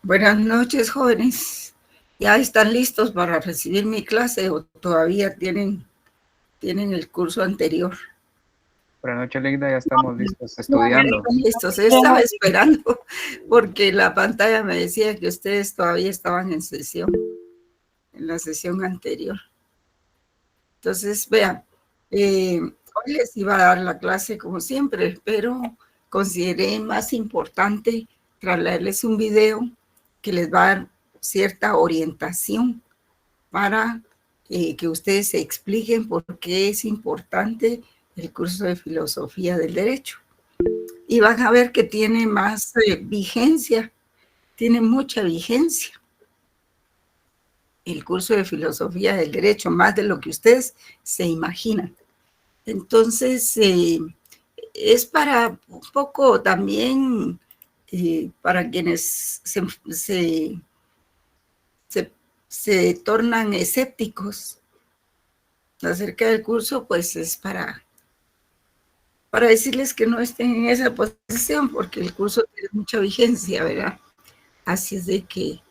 Buenas noches, jóvenes. ¿Ya están listos para recibir mi clase o todavía tienen el curso anterior? Buenas noches, Linda, ya estamos listos estudiando. Listos, estaba esperando porque la pantalla me decía que ustedes todavía estaban en la sesión anterior. Entonces, vean, hoy les iba a dar la clase como siempre, pero consideré más importante traerles un video que les va a dar cierta orientación para que ustedes se expliquen por qué es importante el curso de filosofía del derecho. Y van a ver que tiene más vigencia, tiene mucha vigencia el curso de filosofía del derecho, más de lo que ustedes se imaginan. Entonces, es para un poco también para quienes se tornan escépticos acerca del curso, pues es para decirles que no estén en esa posición, porque el curso tiene mucha vigencia, ¿verdad? Así es de que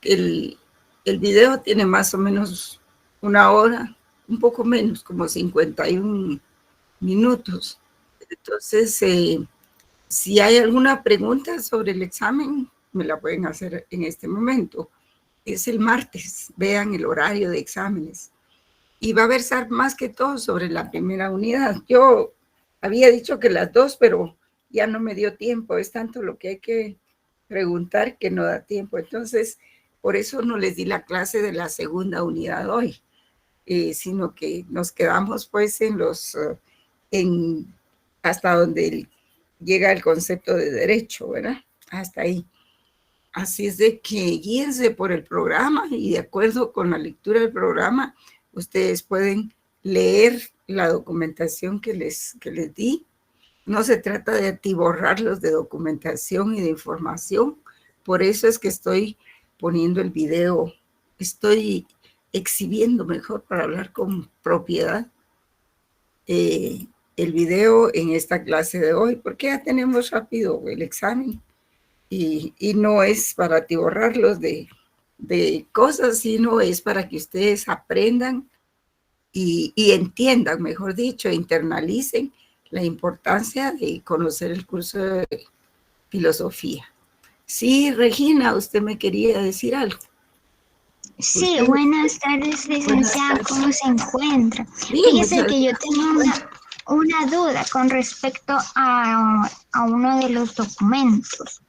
el video tiene más o menos una hora, un poco menos, como 51 minutos. Entonces, si hay alguna pregunta sobre el examen, me la pueden hacer en este momento. Es el martes, vean el horario de exámenes. Y va a versar más que todo sobre la primera unidad. Yo había dicho que las dos, pero ya no me dio tiempo. Es tanto lo que hay que preguntar que no da tiempo. Entonces, por eso no les di la clase de la segunda unidad hoy, sino que nos quedamos pues hasta donde llega el concepto de derecho, ¿verdad? Hasta ahí. Así es de que guíense por el programa y de acuerdo con la lectura del programa, ustedes pueden leer la documentación que les di. No se trata de atiborrarlos de documentación y de información. Por eso es que estoy poniendo el video, estoy exhibiendo mejor para hablar con propiedad el video en esta clase de hoy, porque ya tenemos rápido el examen y no es para atiborrarlos de cosas, sino es para que ustedes aprendan y entiendan, mejor dicho, internalicen la importancia de conocer el curso de filosofía. Sí, Regina, usted me quería decir algo. Sí, buenas tardes, licenciada. ¿Cómo se encuentra? Bien, fíjese que yo tengo una duda con respecto a uno de los documentos.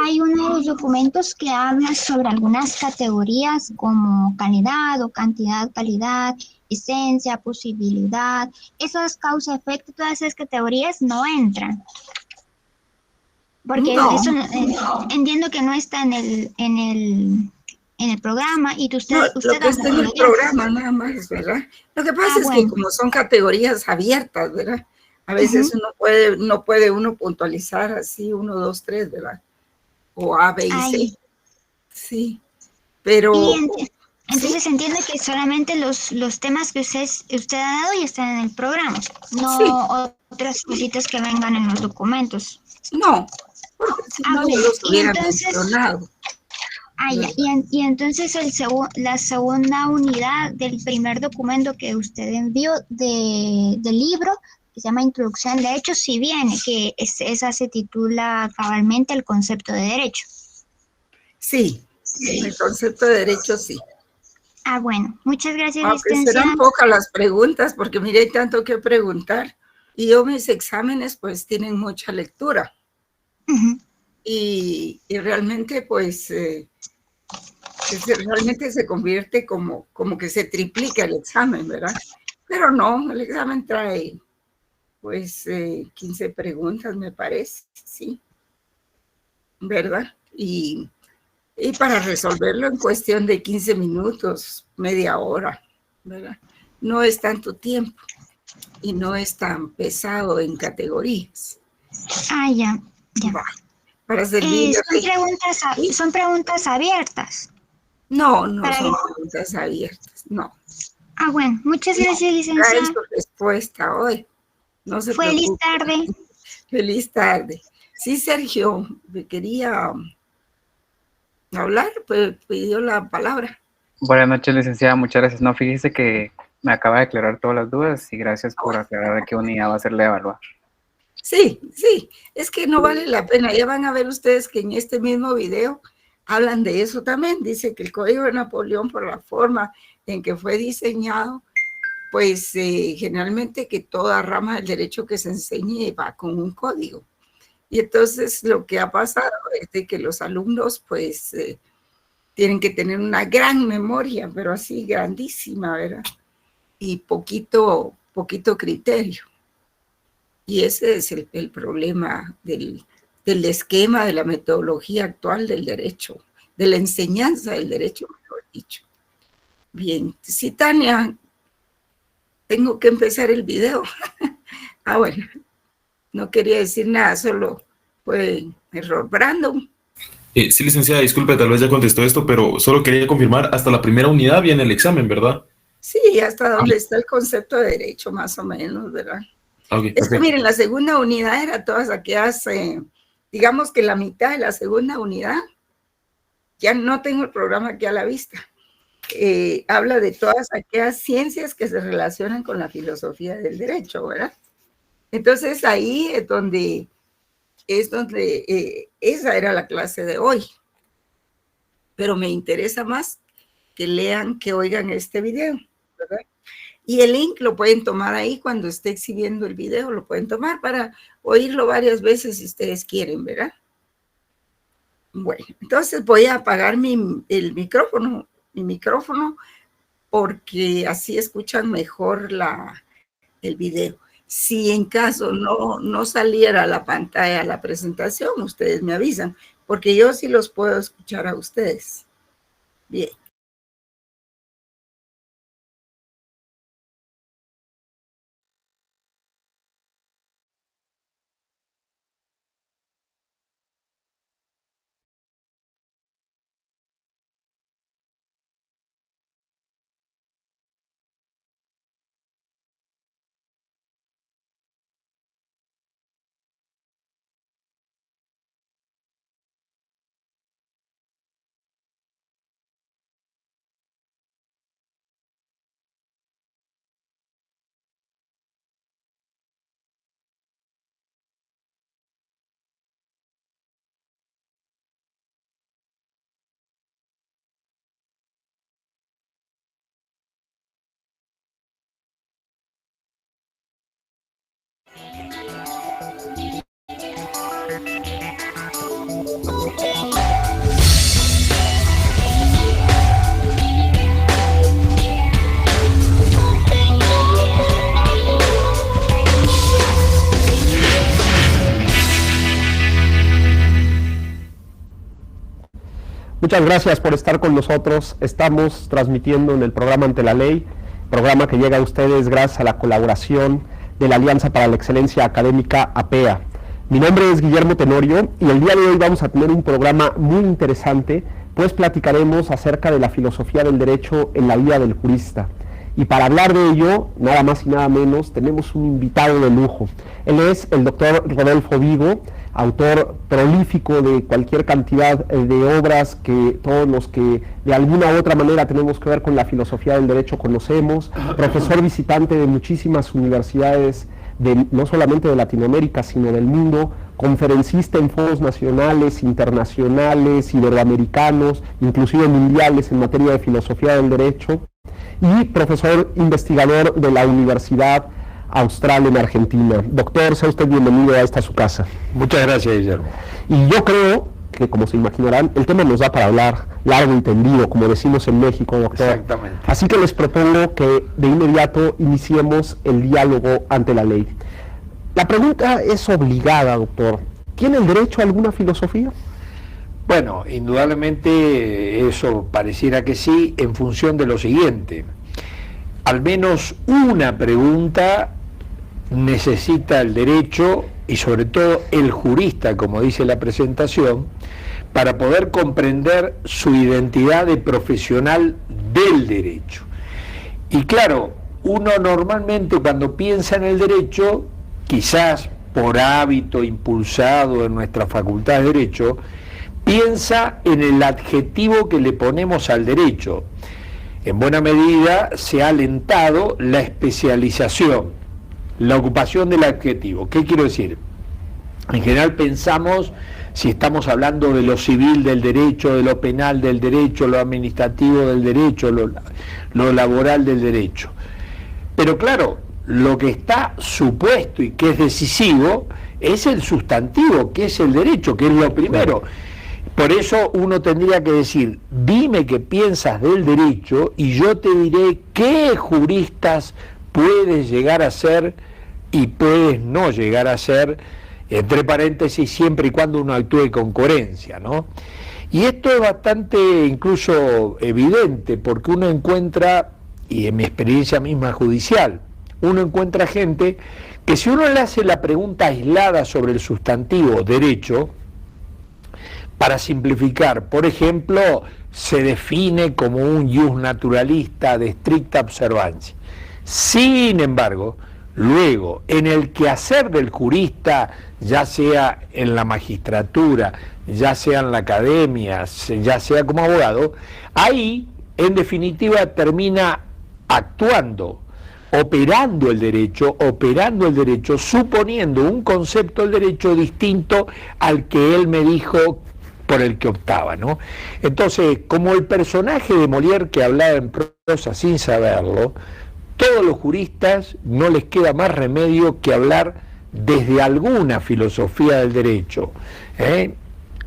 Hay uno de los documentos que habla sobre algunas categorías como calidad o cantidad, calidad, esencia, posibilidad. Esas causa-efecto, todas esas categorías no entran. Porque no. eso entiendo que no está en el programa y usted lo que está en el programa nada más, ¿verdad? Lo que pasa es que como son categorías abiertas, ¿verdad? A veces no puede uno puntualizar así 1, 2, 3, ¿verdad? O A, B y C. Sí, pero... Entonces entiende que solamente los temas que usted ha dado ya están en el programa, no otras cositas que vengan en los documentos. No, porque si no los hubiera mencionado. Y entonces la segunda unidad del primer documento que usted envió del libro, que se llama Introducción al Derecho, sí viene, que esa se titula cabalmente el concepto de derecho. Sí, el concepto de derecho sí. Bueno, muchas gracias, licenciada. Serán pocas las preguntas, porque mire, hay tanto que preguntar. Y yo mis exámenes pues tienen mucha lectura. Y realmente pues... realmente se convierte como que se triplica el examen, ¿verdad? Pero no, el examen trae, pues, 15 preguntas, me parece, sí, ¿verdad? Y para resolverlo en cuestión de 15 minutos, media hora, ¿verdad? No es tanto tiempo y no es tan pesado en categorías. Ya. Para servir. ¿Son preguntas abiertas? No son preguntas abiertas, no. Bueno, muchas gracias, licenciada. Trae su respuesta hoy. No se Feliz preocupe. tarde. Feliz tarde. Sí, Sergio, me quería hablar, pues pidió la palabra. Buenas noches, licenciada. Muchas gracias. No, fíjese que me acaba de aclarar todas las dudas y gracias por aclarar de qué unidad va a ser la evaluar. Sí, es que no vale la pena. Ya van a ver ustedes que en este mismo video hablan de eso también. Dice que el Código de Napoleón, por la forma en que fue diseñado, pues generalmente que toda rama del derecho que se enseñe va con un código. Y entonces lo que ha pasado es de que los alumnos pues tienen que tener una gran memoria, pero así grandísima, ¿verdad? Y poquito criterio. Y ese es el problema del esquema, de la metodología actual del derecho, de la enseñanza del derecho, mejor dicho. Bien, sí, Tania, tengo que empezar el video. Bueno, no quería decir nada, solo fue error. Brandon. Sí, licenciada, disculpe, tal vez ya contestó esto, pero solo quería confirmar, hasta la primera unidad viene el examen, ¿verdad? Sí, hasta donde está el concepto de derecho, más o menos, ¿verdad? Okay, es que miren, la segunda unidad era todas aquellas, digamos que la mitad de la segunda unidad, ya no tengo el programa aquí a la vista, habla de todas aquellas ciencias que se relacionan con la filosofía del derecho, ¿verdad? Entonces ahí es donde esa era la clase de hoy. Pero me interesa más que lean, que oigan este video, ¿verdad? Y el link lo pueden tomar ahí cuando esté exhibiendo el video, lo pueden tomar para oírlo varias veces si ustedes quieren, ¿verdad? Bueno, entonces voy a apagar mi micrófono, porque así escuchan mejor el video. Si en caso no saliera a la pantalla la presentación, ustedes me avisan, porque yo sí los puedo escuchar a ustedes. Bien. Muchas gracias por estar con nosotros. Estamos transmitiendo en el programa Ante la Ley, programa que llega a ustedes gracias a la colaboración de la Alianza para la Excelencia Académica, APEA. Mi nombre es Guillermo Tenorio y el día de hoy vamos a tener un programa muy interesante, pues platicaremos acerca de la filosofía del derecho en la vida del jurista. Y para hablar de ello, nada más y nada menos, tenemos un invitado de lujo. Él es el doctor Rodolfo Vigo, autor prolífico de cualquier cantidad de obras que todos los que de alguna u otra manera tenemos que ver con la filosofía del derecho conocemos, profesor visitante de muchísimas universidades, no solamente de Latinoamérica, sino del mundo, conferencista en foros nacionales, internacionales, iberoamericanos, inclusive mundiales en materia de filosofía del derecho, y profesor investigador de la Universidad Austral en Argentina. Doctor, sea usted bienvenido a esta su casa. Muchas gracias, Guillermo. Y yo creo que, como se imaginarán, el tema nos da para hablar largo y tendido, como decimos en México, doctor. Exactamente. Así que les propongo que de inmediato iniciemos el diálogo ante la ley. La pregunta es obligada, doctor. ¿Tiene el derecho a alguna filosofía? Bueno, indudablemente eso pareciera que sí, en función de lo siguiente. Al menos una pregunta necesita el derecho y sobre todo el jurista, como dice la presentación, para poder comprender su identidad de profesional del derecho. Y claro, uno normalmente cuando piensa en el derecho, quizás por hábito impulsado en nuestra facultad de derecho, piensa en el adjetivo que le ponemos al derecho. En buena medida se ha alentado la especialización, la ocupación del adjetivo. ¿Qué quiero decir? En general pensamos, si estamos hablando de lo civil del derecho, de lo penal del derecho, lo administrativo del derecho, lo laboral del derecho. Pero claro, lo que está supuesto y que es decisivo es el sustantivo, que es el derecho, que es lo primero. Por eso uno tendría que decir, dime qué piensas del derecho y yo te diré qué juristas puedes llegar a ser y puedes no llegar a ser, entre paréntesis, siempre y cuando uno actúe con coherencia, ¿no? Y esto es bastante incluso evidente, porque uno encuentra, y en mi experiencia misma judicial, uno encuentra gente que si uno le hace la pregunta aislada sobre el sustantivo derecho, para simplificar, por ejemplo, se define como un ius naturalista de estricta observancia. Sin embargo, luego, en el quehacer del jurista, ya sea en la magistratura, ya sea en la academia, ya sea como abogado, ahí, en definitiva, termina actuando, operando el derecho, suponiendo un concepto del derecho distinto al que él me dijo por el que optaba, ¿no? Entonces, como el personaje de Molière que hablaba en prosa sin saberlo, todos los juristas no les queda más remedio que hablar desde alguna filosofía del derecho, ¿eh?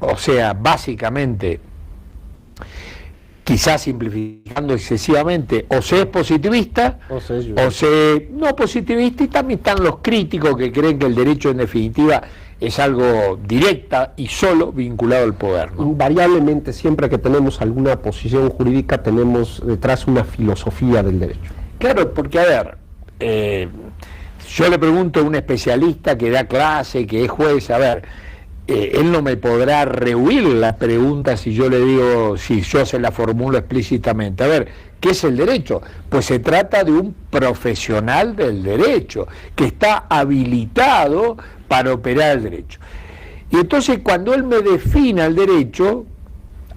O sea, básicamente, quizás simplificando excesivamente, o se es positivista, o se no positivista, y también están los críticos que creen que el derecho en definitiva es algo directa y solo vinculado al poder, ¿no? Invariablemente, siempre que tenemos alguna posición jurídica, tenemos detrás una filosofía del derecho. Claro, porque a ver, yo le pregunto a un especialista que da clase, que es juez, a ver, él no me podrá rehuir la pregunta si yo le digo, si yo se la formulo explícitamente. A ver, ¿qué es el derecho? Pues se trata de un profesional del derecho, que está habilitado para operar el derecho. Y entonces cuando él me defina el derecho,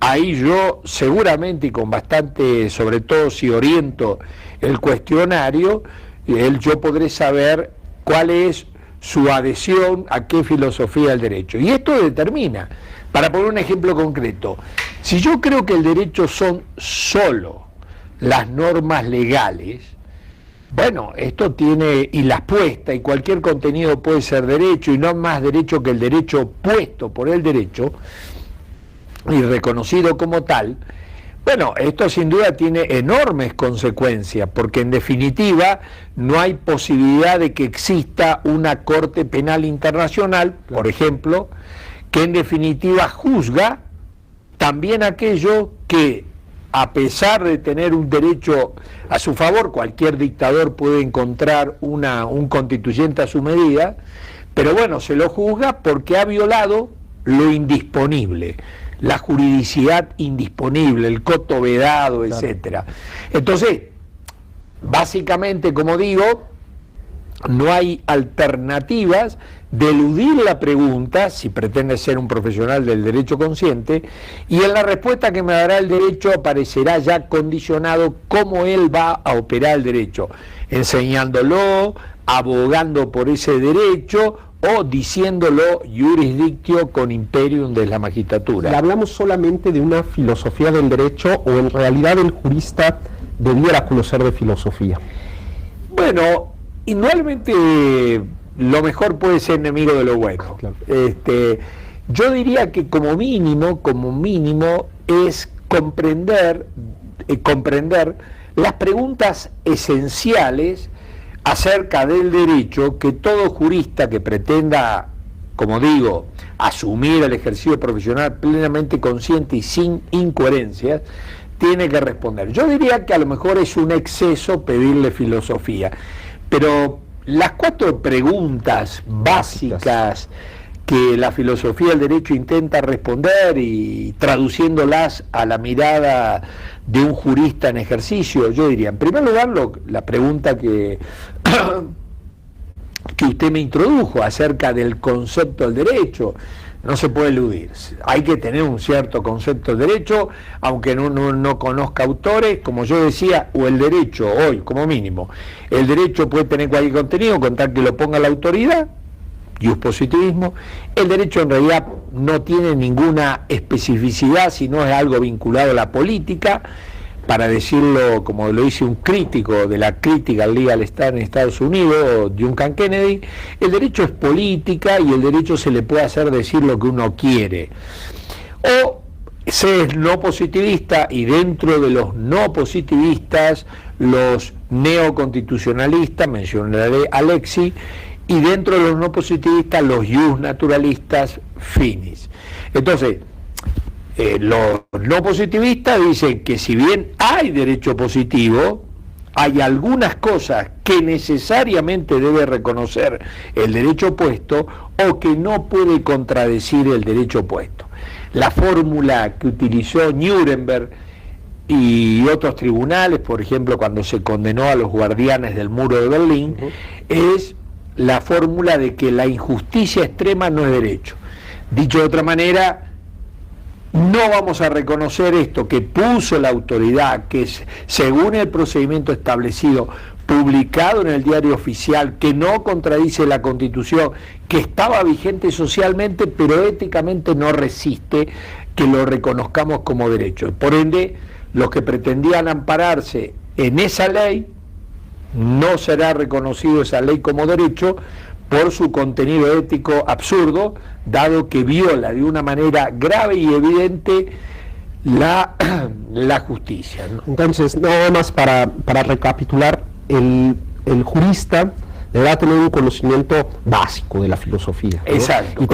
ahí yo seguramente y con bastante, sobre todo si oriento el cuestionario, yo podré saber cuál es su adhesión a qué filosofía del derecho. Y esto determina, para poner un ejemplo concreto, si yo creo que el derecho son solo las normas legales, bueno, esto tiene, y las puestas, y cualquier contenido puede ser derecho, y no más derecho que el derecho puesto por el derecho, y reconocido como tal, bueno, esto sin duda tiene enormes consecuencias, porque en definitiva no hay posibilidad de que exista una Corte Penal Internacional, por ejemplo, que en definitiva juzga también aquello que, a pesar de tener un derecho a su favor, cualquier dictador puede encontrar un constituyente a su medida, pero bueno, se lo juzga porque ha violado lo indisponible, la juridicidad indisponible, el coto vedado, etcétera. Entonces, básicamente, como digo, no hay alternativas de eludir la pregunta, si pretende ser un profesional del derecho consciente, y en la respuesta que me dará el derecho aparecerá ya condicionado cómo él va a operar el derecho, enseñándolo, abogando por ese derecho, o diciéndolo jurisdictio con imperium de la magistratura. ¿Y hablamos solamente de una filosofía del derecho o en realidad el jurista debiera conocer de filosofía? Bueno, indudablemente lo mejor puede ser enemigo de lo bueno. Claro. Yo diría que como mínimo es comprender las preguntas esenciales acerca del derecho que todo jurista que pretenda, como digo, asumir el ejercicio profesional plenamente consciente y sin incoherencias, tiene que responder. Yo diría que a lo mejor es un exceso pedirle filosofía, pero las 4 preguntas básicas que la filosofía del derecho intenta responder y traduciéndolas a la mirada de un jurista en ejercicio, yo diría, en primer lugar, la pregunta que usted me introdujo acerca del concepto del derecho. no se puede eludir. Hay que tener un cierto concepto de derecho, aunque no conozca autores, como yo decía, o el derecho hoy, como mínimo. El derecho puede tener cualquier contenido, con tal que lo ponga la autoridad, positivismo. El derecho en realidad no tiene ninguna especificidad, sino es algo vinculado a la política. Para decirlo como lo dice un crítico de la crítica al legal Star en Estados Unidos, Duncan Kennedy, el derecho es política y el derecho se le puede hacer decir lo que uno quiere. O se es no positivista, y dentro de los no positivistas, los neoconstitucionalistas, mencionaré a Alexis, y dentro de los no positivistas, los justnaturalistas finis. Entonces, los no positivistas dicen que si bien hay derecho positivo, hay algunas cosas que necesariamente debe reconocer el derecho opuesto o que no puede contradecir el derecho opuesto. La fórmula que utilizó Nuremberg y otros tribunales, por ejemplo, cuando se condenó a los guardianes del muro de Berlín, es la fórmula de que la injusticia extrema no es derecho. Dicho de otra manera, no vamos a reconocer esto que puso la autoridad, que es, según el procedimiento establecido, publicado en el diario oficial, que no contradice la Constitución, que estaba vigente socialmente, pero éticamente no resiste que lo reconozcamos como derecho. Por ende, los que pretendían ampararse en esa ley, no será reconocido esa ley como derecho por su contenido ético absurdo, dado que viola de una manera grave y evidente la justicia, ¿no? Entonces, nada más para recapitular, el jurista deberá tener un conocimiento básico de la filosofía, ¿no? Exacto.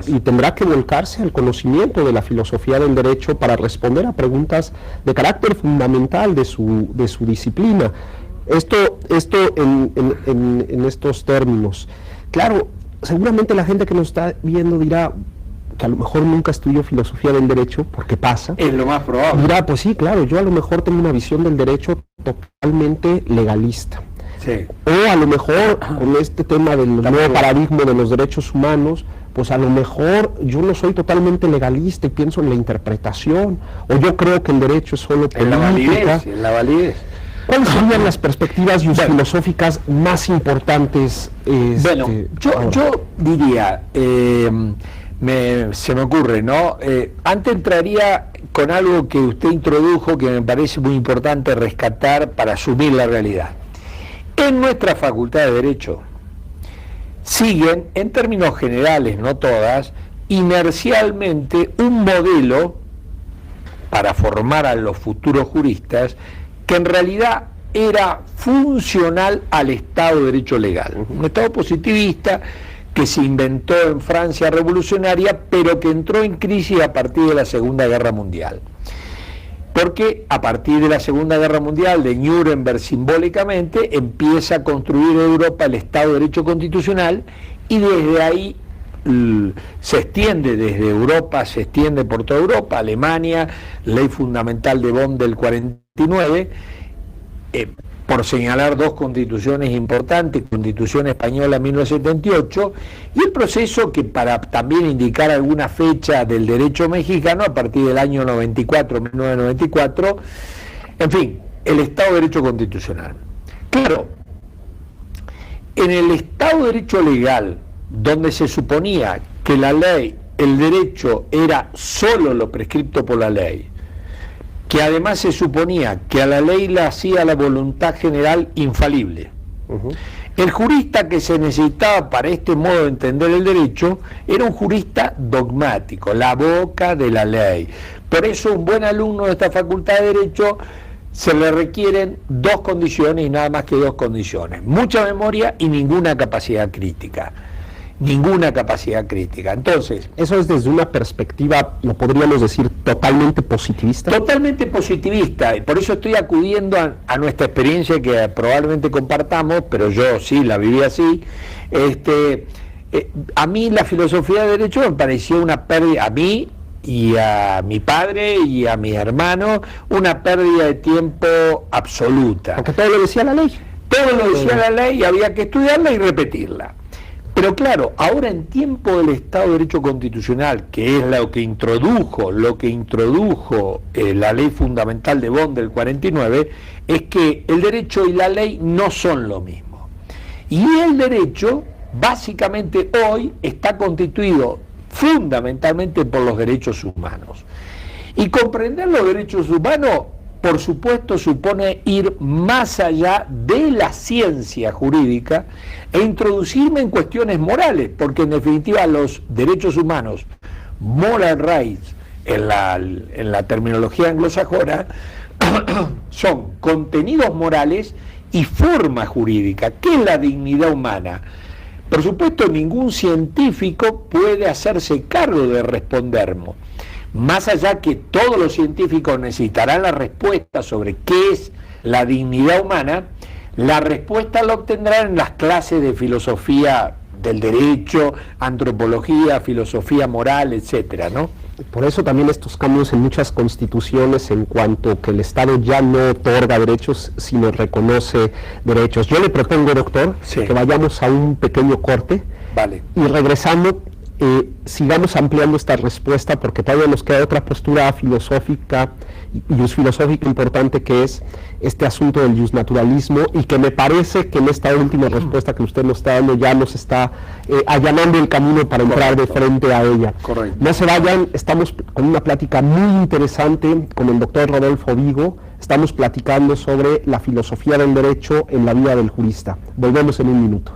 Y tendrá que volcarse al conocimiento de la filosofía del derecho para responder a preguntas de carácter fundamental de su disciplina. Esto en estos términos. Claro, seguramente la gente que nos está viendo dirá que a lo mejor nunca estudió filosofía del derecho, porque pasa. Es lo más probable. Dirá, pues sí, claro, yo a lo mejor tengo una visión del derecho totalmente legalista. Sí. O a lo mejor con este tema del nuevo paradigma de los derechos humanos, pues a lo mejor yo no soy totalmente legalista y pienso en la interpretación, o yo creo que el derecho es solo política. En la validez. ¿Cuáles serían las perspectivas filosóficas más importantes? Bueno, yo diría, se me ocurre, ¿no? Antes entraría con algo que usted introdujo que me parece muy importante rescatar para asumir la realidad. En nuestra Facultad de Derecho siguen, en términos generales, no todas, inercialmente un modelo para formar a los futuros juristas que en realidad era funcional al Estado de Derecho legal. Un Estado positivista que se inventó en Francia revolucionaria, pero que entró en crisis a partir de la Segunda Guerra Mundial. Porque a partir de la Segunda Guerra Mundial, de Nuremberg simbólicamente, empieza a construir Europa el Estado de Derecho constitucional, y desde ahí se extiende desde Europa, se extiende por toda Europa, Alemania, ley fundamental de Bonn del 49, por señalar dos constituciones importantes, Constitución Española 1978, y el proceso que, para también indicar alguna fecha del derecho mexicano, a partir del año 94, 1994, en fin, el Estado de Derecho constitucional. Claro, en el Estado de Derecho legal, donde se suponía que la ley, el derecho era solo lo prescripto por la ley, que además se suponía que a la ley la hacía la voluntad general infalible. El jurista que se necesitaba para este modo de entender el derecho era un jurista dogmático, la boca de la ley. Por eso un buen alumno de esta Facultad de Derecho se le requieren dos condiciones, y nada más que dos condiciones: mucha memoria y ninguna capacidad crítica. Ninguna capacidad crítica. Entonces, eso es desde una perspectiva, lo podríamos decir, totalmente positivista. Totalmente positivista, y por eso estoy acudiendo a nuestra experiencia que probablemente compartamos, pero yo sí la viví así. A mí la filosofía de derecho me pareció una pérdida, a mí y a mi padre y a mis hermanos, una pérdida de tiempo absoluta. Porque todo lo decía la ley. Todo lo decía la ley y había que estudiarla y repetirla. Pero claro, ahora en tiempo del Estado de Derecho Constitucional, que es lo que introdujo la Ley Fundamental de Bonn del 49, es que el derecho y la ley no son lo mismo. Y el derecho, básicamente hoy, está constituido fundamentalmente por los derechos humanos. Y comprender los derechos humanos, por supuesto, supone ir más allá de la ciencia jurídica e introducirme en cuestiones morales, porque en definitiva los derechos humanos, moral rights, en la terminología anglosajona, son contenidos morales y forma jurídica. ¿Qué es la dignidad humana? Por supuesto, ningún científico puede hacerse cargo de respondernos. Más allá que todos los científicos necesitarán la respuesta sobre qué es la dignidad humana, la respuesta la obtendrán en las clases de filosofía del derecho, antropología, filosofía moral, etcétera, ¿no? Por eso también estos cambios en muchas constituciones en cuanto que el Estado ya no otorga derechos, sino reconoce derechos. Yo le propongo, doctor, sí, que vayamos a un pequeño corte. Vale. Y regresando, sigamos ampliando esta respuesta, porque todavía nos queda otra postura filosófica y filosófica importante, que es este asunto del justnaturalismo, y que me parece que en esta última respuesta que usted nos está dando ya nos está allanando el camino para entrar de frente a ella. Correcto. No se vayan, estamos con una plática muy interesante con el doctor Rodolfo Vigo. Estamos platicando sobre la filosofía del derecho en la vida del jurista. Volvemos en un minuto.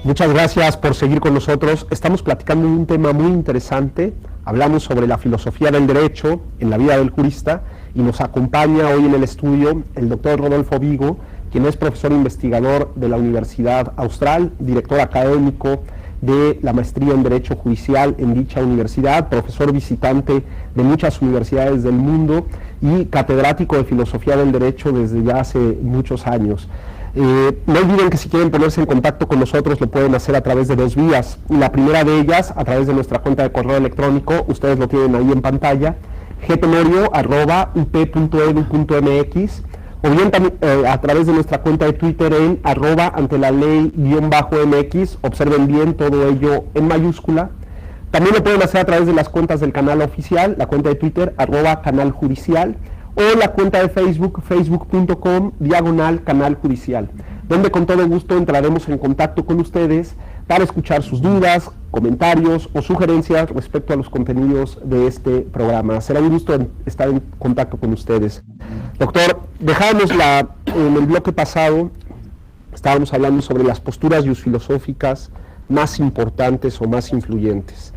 Muchas gracias por seguir con nosotros. Estamos platicando de un tema muy interesante. Hablamos sobre la filosofía del derecho en la vida del jurista, y nos acompaña hoy en el estudio el doctor Rodolfo Vigo, quien es profesor investigador de la Universidad Austral, director académico de la maestría en Derecho Judicial en dicha universidad, profesor visitante de muchas universidades del mundo y catedrático de Filosofía del Derecho desde ya hace muchos años. No olviden que si quieren ponerse en contacto con nosotros lo pueden hacer a través de dos vías. La primera de ellas, a través de nuestra cuenta de correo electrónico, ustedes lo tienen ahí en pantalla, gtenorio@up.edu.mx, o bien a través de nuestra cuenta de Twitter en @antelaley_mx, observen bien todo ello en mayúscula. También lo pueden hacer a través de las cuentas del canal oficial, la cuenta de Twitter @canal judicial, o la cuenta de Facebook, facebook.com/canal judicial, donde con todo gusto entraremos en contacto con ustedes para escuchar sus dudas, comentarios o sugerencias respecto a los contenidos de este programa. Será un gusto estar en contacto con ustedes. Doctor, dejábamos en el bloque pasado, estábamos hablando sobre las posturas filosóficas más importantes o más influyentes.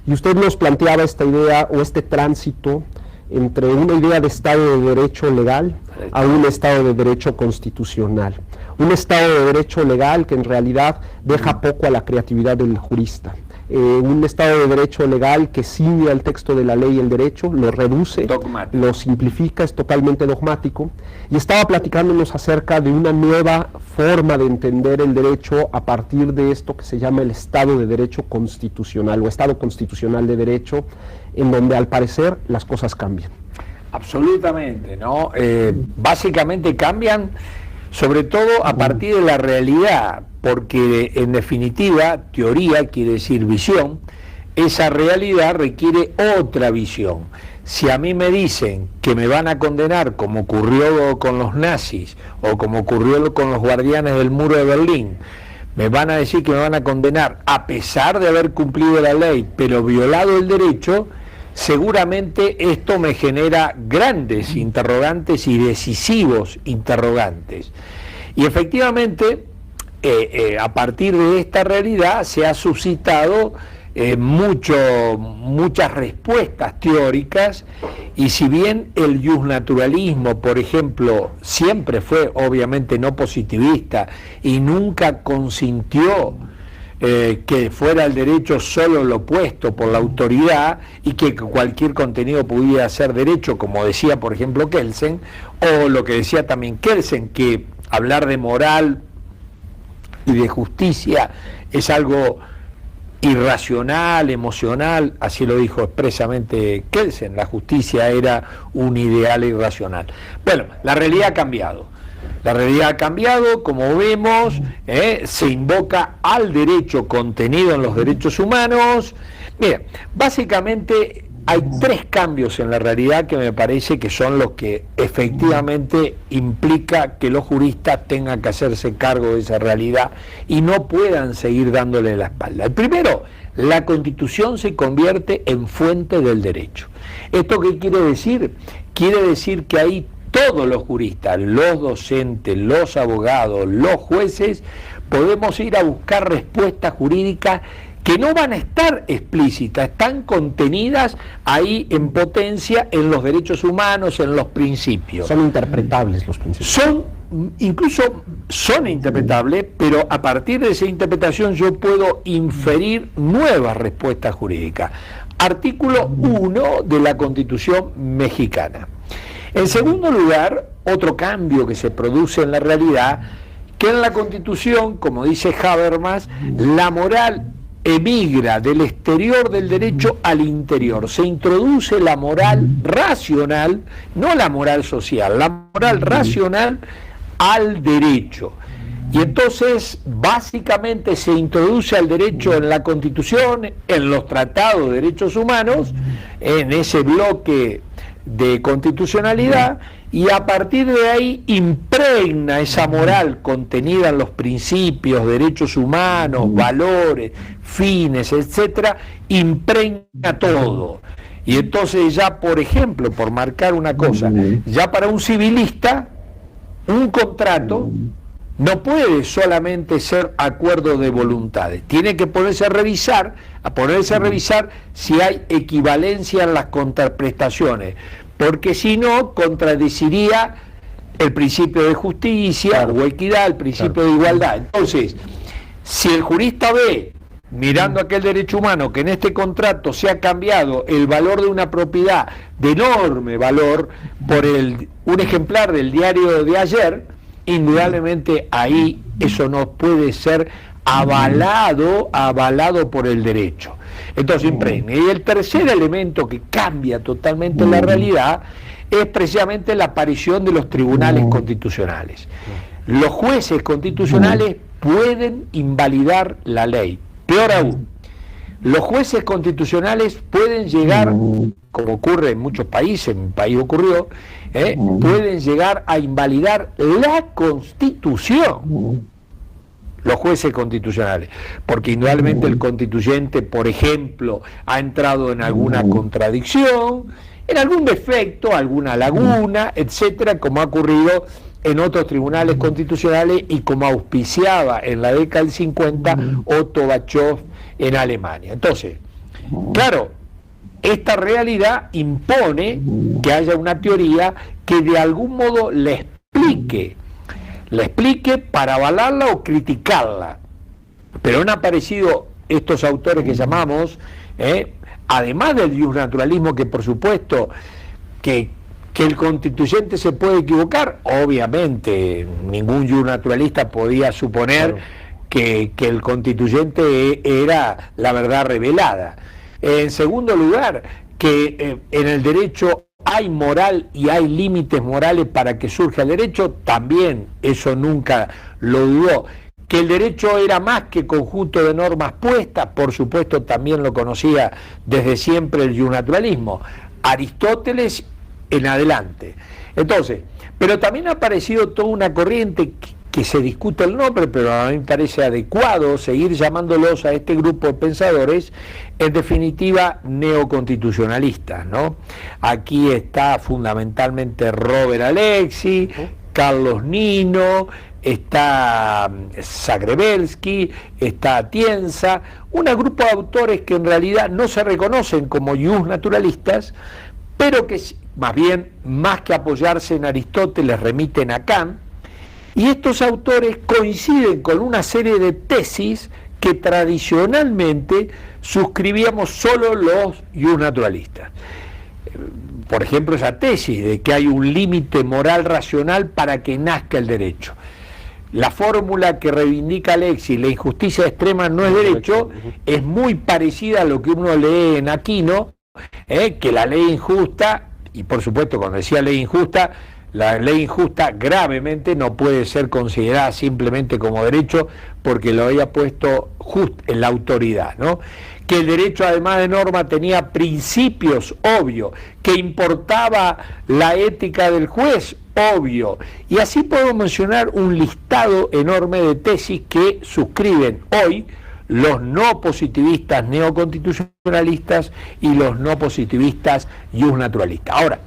Y usted nos planteaba esta idea o este tránsito entre una idea de Estado de Derecho legal a un Estado de Derecho constitucional. Un Estado de Derecho legal que en realidad deja poco a la creatividad del jurista. Un Estado de Derecho legal que ciñe al texto de la ley y el derecho, lo reduce, Dogmático. lo simplifica, es totalmente dogmático. Y estaba platicándonos acerca de una nueva forma de entender el derecho a partir de esto que se llama el Estado de Derecho constitucional o Estado constitucional de derecho, en donde al parecer las cosas cambian. Absolutamente, ¿no? Básicamente cambian, sobre todo a partir de la realidad, porque en definitiva, teoría quiere decir visión, esa realidad requiere otra visión. Si a mí me dicen que me van a condenar, como ocurrió con los nazis o como ocurrió con los guardianes del muro de Berlín, me van a decir que me van a condenar a pesar de haber cumplido la ley, pero violado el derecho, seguramente esto me genera grandes interrogantes y decisivos interrogantes. Y efectivamente, a partir de esta realidad se ha suscitado muchas respuestas teóricas, y si bien el justnaturalismo, por ejemplo, siempre fue obviamente no positivista y nunca consintió que fuera el derecho solo lo puesto por la autoridad y que cualquier contenido pudiera ser derecho, como decía por ejemplo Kelsen, o lo que decía también Kelsen, que hablar de moral y de justicia es algo irracional, emocional, así lo dijo expresamente Kelsen, la justicia era un ideal irracional. Bueno, la realidad ha cambiado. La realidad ha cambiado, como vemos, se invoca al derecho contenido en los derechos humanos. Mira, básicamente hay 3 cambios en la realidad que me parece que son los que efectivamente implica que los juristas tengan que hacerse cargo de esa realidad y no puedan seguir dándole la espalda. El primero, la Constitución se convierte en fuente del derecho. ¿Esto qué quiere decir? Quiere decir que ahí todos los juristas, los docentes, los abogados, los jueces, podemos ir a buscar respuestas jurídicas que no van a estar explícitas, están contenidas ahí en potencia en los derechos humanos, en los principios. Son interpretables los principios. Son interpretables, pero a partir de esa interpretación yo puedo inferir nuevas respuestas jurídicas. Artículo 1 de la Constitución mexicana. En segundo lugar, otro cambio que se produce en la realidad, que en la Constitución, como dice Habermas, la moral emigra del exterior del derecho al interior. Se introduce la moral racional, no la moral social, la moral racional al derecho. Y entonces, básicamente, se introduce al derecho en la Constitución, en los tratados de derechos humanos, en ese bloque de constitucionalidad, y a partir de ahí impregna esa moral contenida en los principios, derechos humanos, valores, fines, etcétera, impregna todo. Y entonces ya, por ejemplo, por marcar una cosa, ya para un civilista, un contrato no puede solamente ser acuerdo de voluntades, tiene que ponerse a revisar si hay equivalencia en las contraprestaciones, porque si no, contradeciría el principio de justicia o equidad, el principio de igualdad. Entonces, si el jurista ve, mirando aquel derecho humano, que en este contrato se ha cambiado el valor de una propiedad de enorme valor por un ejemplar del diario de ayer, indudablemente ahí eso no puede ser avalado por el derecho. Entonces impregna. Y el tercer elemento que cambia totalmente la realidad es precisamente la aparición de los tribunales constitucionales. Los jueces constitucionales pueden invalidar la ley. Peor aún, los jueces constitucionales pueden llegar, como ocurre en muchos países, en mi país ocurrió, pueden llegar a invalidar la Constitución. Los jueces constitucionales, porque indudablemente el constituyente, por ejemplo, ha entrado en alguna contradicción, en algún defecto, alguna laguna, etcétera, como ha ocurrido en otros tribunales constitucionales y como auspiciaba en la década del 50 Otto Bachow en Alemania. Entonces, claro, esta realidad impone que haya una teoría que de algún modo la explique para avalarla o criticarla. Pero han aparecido estos autores que llamamos, además del justnaturalismo, que por supuesto que el constituyente se puede equivocar, obviamente ningún justnaturalista podía suponer que el constituyente era la verdad revelada. En segundo lugar, que en el derecho hay moral y hay límites morales para que surja el derecho, también eso nunca lo dudó. Que el derecho era más que conjunto de normas puestas, por supuesto también lo conocía desde siempre el justnaturalismo. Aristóteles en adelante. Entonces, pero también ha aparecido toda una corriente que se discute el nombre, pero a mí me parece adecuado seguir llamándolos a este grupo de pensadores, en definitiva neoconstitucionalistas, ¿no? Aquí está fundamentalmente Robert Alexis, Carlos Nino, está Zagrebelsky, está Atienza, un grupo de autores que en realidad no se reconocen como justnaturalistas, pero que más bien, más que apoyarse en Aristóteles, remiten a Kant. Y estos autores coinciden con una serie de tesis que tradicionalmente suscribíamos solo los justnaturalistas. Por ejemplo, esa tesis de que hay un límite moral racional para que nazca el derecho. la fórmula que reivindica Alexis, la injusticia extrema no es derecho, es muy parecida a lo que uno lee en Aquino, que la ley injusta, y por supuesto cuando decía ley injusta, la ley injusta gravemente no puede ser considerada simplemente como derecho porque lo había puesto en la autoridad, ¿no? Que el derecho además de norma tenía principios, obvio, que importaba la ética del juez, obvio, y así puedo mencionar un listado enorme de tesis que suscriben hoy los no positivistas neoconstitucionalistas y los no positivistas justnaturalistas. Ahora,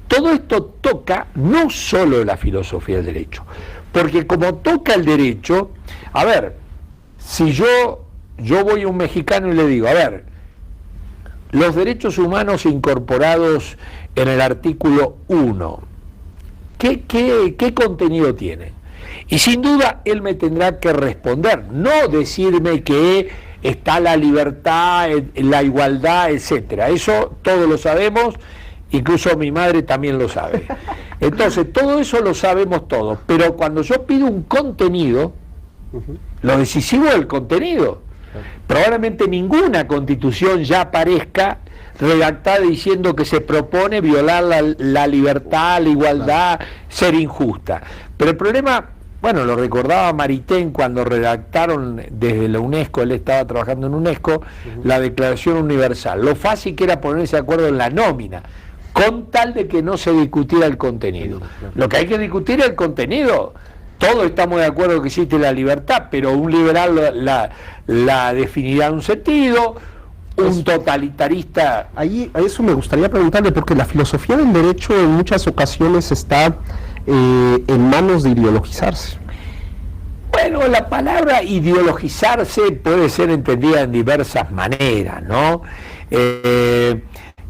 todo esto toca no solo la filosofía del derecho, porque como toca el derecho, a ver, si yo voy a un mexicano y le digo, a ver, los derechos humanos incorporados en el artículo 1, ¿qué contenido tienen? Y sin duda él me tendrá que responder, no decirme que está la libertad, la igualdad, etcétera. Eso todos lo sabemos, incluso mi madre también lo sabe. Entonces, todo eso lo sabemos todos, pero cuando yo pido un contenido, lo decisivo es el contenido. Probablemente ninguna constitución ya aparezca redactada diciendo que se propone violar la libertad, la igualdad, ser injusta. Pero el problema, bueno, lo recordaba Maritain cuando redactaron desde la UNESCO, él estaba trabajando en UNESCO, la Declaración Universal. Lo fácil que era ponerse de acuerdo en la nómina, con tal de que no se discutiera el contenido. Lo que hay que discutir es el contenido. Todos estamos de acuerdo que existe la libertad, pero un liberal la definirá en un sentido, un totalitarista... Ahí, a eso me gustaría preguntarle, porque la filosofía del derecho en muchas ocasiones está en manos de ideologizarse. Bueno, la palabra ideologizarse puede ser entendida en diversas maneras, ¿no?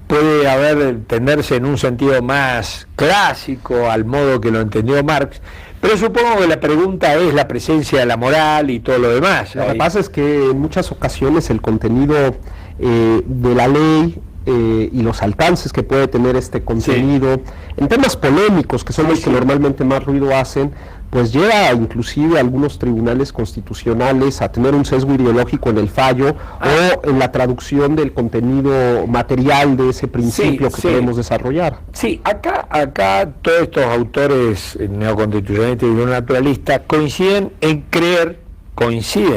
Puede entenderse en un sentido más clásico, al modo que lo entendió Marx, pero supongo que la pregunta es la presencia de la moral y todo lo demás. Lo que pasa es que en muchas ocasiones el contenido de la ley y los alcances que puede tener este contenido, en temas polémicos, que son los que normalmente más ruido hacen, pues lleva inclusive a algunos tribunales constitucionales a tener un sesgo ideológico en el fallo o en la traducción del contenido material de ese principio que queremos desarrollar. Sí, acá todos estos autores neoconstitucionalistas y naturalistas coinciden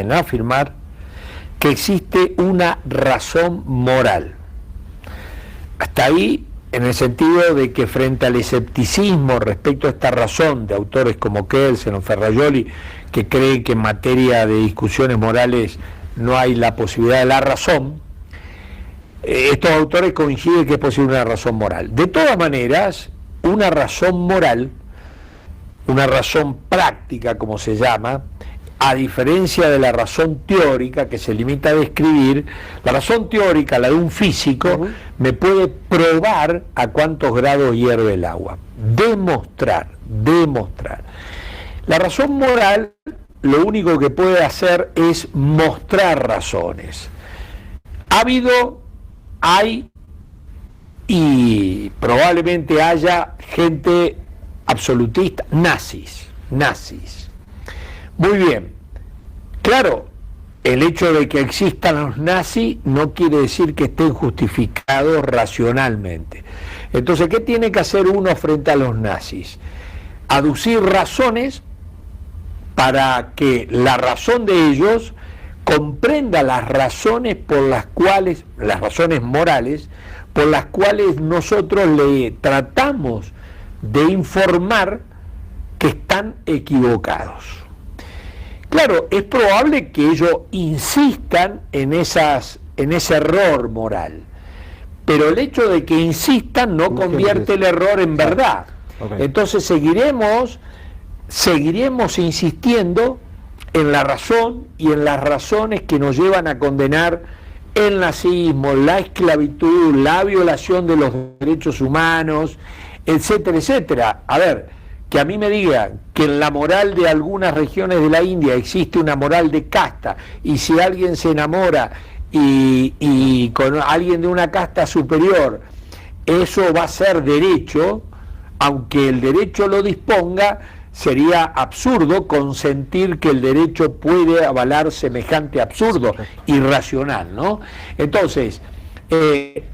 en afirmar que existe una razón moral. Hasta ahí, en el sentido de que frente al escepticismo respecto a esta razón de autores como Kelsen o Ferrajoli, que creen que en materia de discusiones morales no hay la posibilidad de la razón, estos autores coinciden que es posible una razón moral. De todas maneras, una razón moral, una razón práctica, como se llama, a diferencia de la razón teórica que se limita a describir, la razón teórica, la de un físico, me puede probar a cuántos grados hierve el agua. Demostrar. La razón moral lo único que puede hacer es mostrar razones. Hay y probablemente haya gente absolutista, nazis. Muy bien, claro, el hecho de que existan los nazis no quiere decir que estén justificados racionalmente. Entonces, ¿qué tiene que hacer uno frente a los nazis? Aducir razones para que la razón de ellos comprenda las razones por las cuales, las razones morales, por las cuales nosotros le tratamos de informar que están equivocados. Claro, es probable que ellos insistan en ese error moral, pero el hecho de que insistan no convierte el error en verdad. Entonces seguiremos insistiendo en la razón y en las razones que nos llevan a condenar el nazismo, la esclavitud, la violación de los derechos humanos, etcétera, etcétera. A ver, que a mí me digan que en la moral de algunas regiones de la India existe una moral de casta, y si alguien se enamora y con alguien de una casta superior, eso va a ser derecho, aunque el derecho lo disponga, sería absurdo consentir que el derecho puede avalar semejante absurdo, irracional, ¿no? Entonces,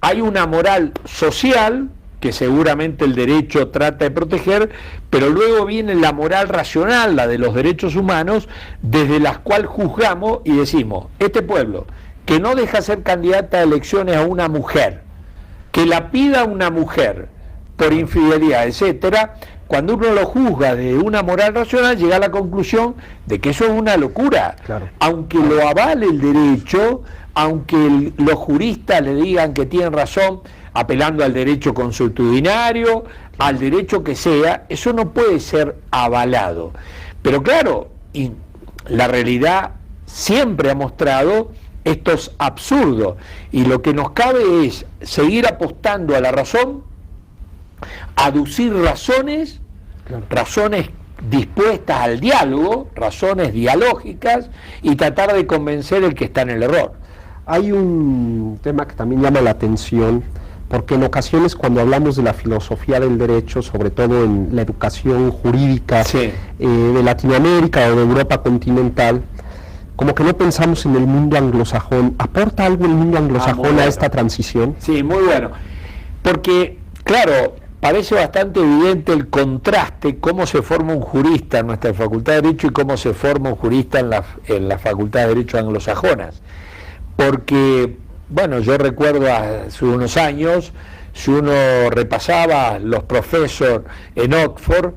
hay una moral social que seguramente el derecho trata de proteger, pero luego viene la moral racional, la de los derechos humanos, desde la cual juzgamos y decimos, este pueblo que no deja ser candidata a elecciones a una mujer, que la pida una mujer por infidelidad, etcétera, cuando uno lo juzga de una moral racional, llega a la conclusión de que eso es una locura. Claro. Aunque lo avale el derecho, aunque los juristas le digan que tienen razón, apelando al derecho consuetudinario, al derecho que sea, eso no puede ser avalado. Pero claro, y la realidad siempre ha mostrado estos absurdos, y lo que nos cabe es seguir apostando a la razón, aducir razones, razones dispuestas al diálogo, razones dialógicas, y tratar de convencer el que está en el error. Hay un tema que también llama la atención, porque en ocasiones cuando hablamos de la filosofía del derecho, sobre todo en la educación jurídica de Latinoamérica o de Europa continental, como que no pensamos en el mundo anglosajón. ¿Aporta algo el mundo anglosajón a esta transición? Sí, muy bueno. Porque, claro, parece bastante evidente el contraste, cómo se forma un jurista en nuestra Facultad de Derecho y cómo se forma un jurista en la Facultad de Derecho anglosajonas. Porque, bueno, yo recuerdo hace unos años, si uno repasaba los profesores en Oxford,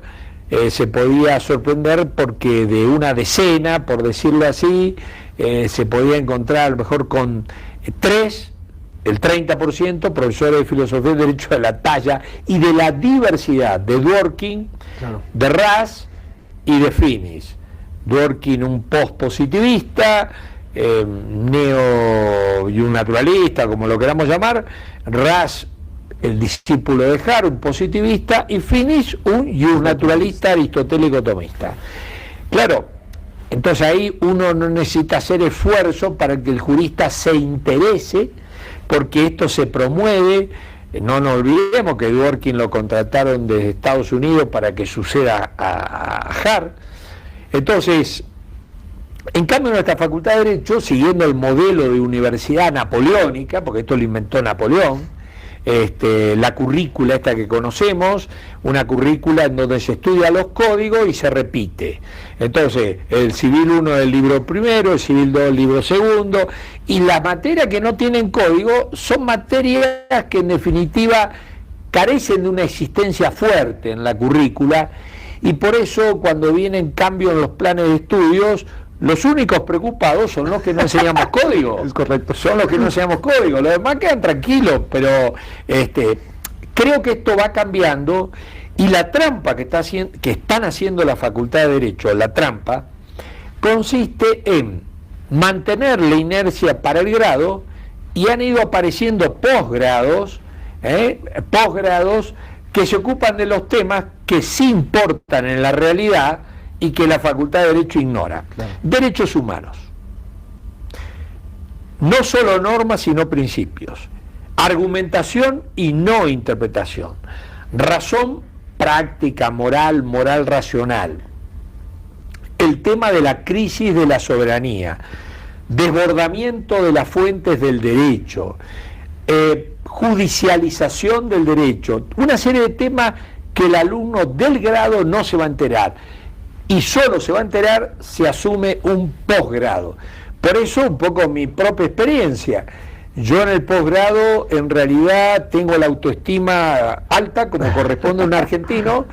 se podía sorprender porque de una decena, por decirlo así, se podía encontrar a lo mejor con 3, el 30%, profesores de filosofía y derecho de la talla y de la diversidad de Dworkin, de Ras y de Finis. Dworkin un post-positivista, neo y un naturalista, como lo queramos llamar, Ras el discípulo de Hart, un positivista, y Finis un naturalista aristotélico tomista. Claro, entonces ahí uno no necesita hacer esfuerzo para que el jurista se interese, porque esto se promueve. No nos olvidemos que Dworkin lo contrataron desde Estados Unidos para que suceda a Hart. Entonces, en cambio, en nuestra Facultad de Derecho, siguiendo el modelo de universidad napoleónica, porque esto lo inventó Napoleón, la currícula esta que conocemos, una currícula en donde se estudia los códigos y se repite. Entonces, el Civil 1 del libro primero, el Civil 2 del libro segundo, y las materias que no tienen código son materias que en definitiva carecen de una existencia fuerte en la currícula, y por eso cuando vienen cambios en los planes de estudios, los únicos preocupados son los que no enseñamos código. Es correcto. Son los que no enseñamos código. Los demás quedan tranquilos, pero creo que esto va cambiando, y la trampa que están haciendo la Facultad de Derecho, la trampa, consiste en mantener la inercia para el grado, y han ido apareciendo posgrados que se ocupan de los temas que sí importan en la realidad y que la Facultad de Derecho ignora. Claro. Derechos humanos. No solo normas, sino principios. Argumentación y no interpretación. Razón práctica, moral, moral racional. El tema de la crisis de la soberanía. Desbordamiento de las fuentes del derecho. Judicialización del derecho. Una serie de temas que el alumno del grado no se va a enterar. Y solo se va a enterar si asume un posgrado. Por eso un poco mi propia experiencia. Yo en el posgrado en realidad tengo la autoestima alta, como corresponde a un argentino,